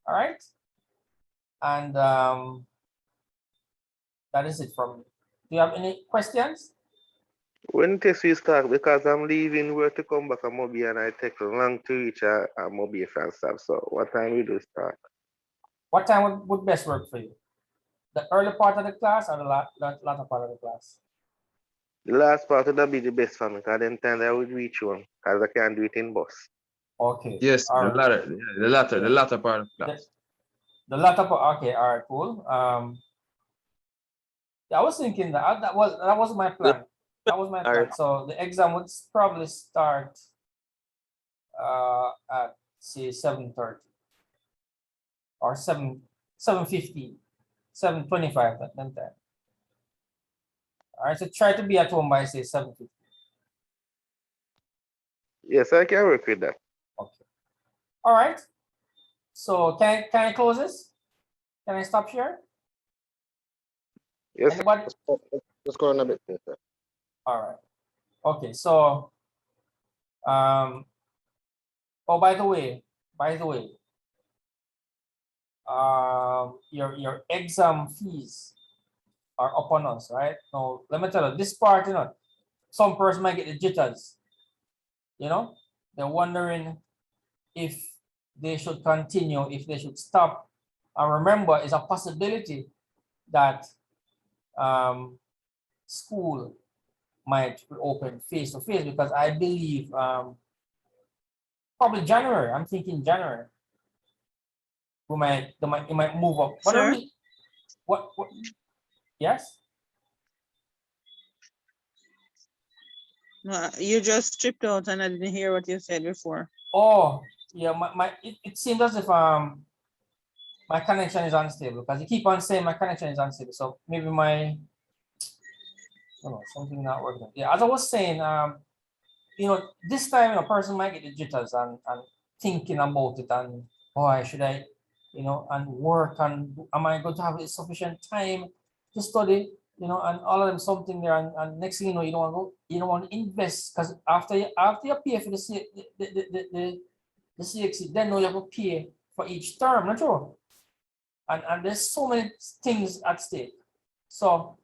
All right, and that is it from me. Do you have any questions? When test we start, because I'm leaving work to come back a Mobi and I take long to reach a Mobi and stuff. So what time we do start? What time would best work for you? The early part of the class or the latter part of the class? The last part would be the best for me, because then time I would reach one, because I can't do it in bus. Okay. Yes, all the right. latter, the latter part of the class. The latter part. Okay. All right. Cool. Yeah, I was thinking that was my plan. That was my plan. So the exam would probably start at say 7:30 or 7:50, 7:25 at that time. All right. So try to be at home by say 7:50. Yes, I can work with that. Okay. All right. So can I close this? Can I stop here? Yes. Anybody? Let's go on a bit. Yes, sir. All right. Okay. So oh, by the way, your exam fees are upon us, right? Now let me tell you this part, some person might get the jitters. They're wondering if they should continue, if they should stop. And remember, it's a possibility that school might open face to face, because I believe probably January. I'm thinking January. It might move up. Sir? What? Yes. No, you just stripped out and I didn't hear what you said before. Oh, yeah. It seems as if my connection is unstable, because you keep on saying my connection is unstable. So maybe something not working. Yeah, as I was saying, this time a person might get the jitters and thinking about it, and boy, should I, and work, and am I going to have sufficient time to study, and all of them something there, and next thing you know, you don't want to invest, because after you pay for the CXC, then you have to pay for each term, not true? And there's so many things at stake. So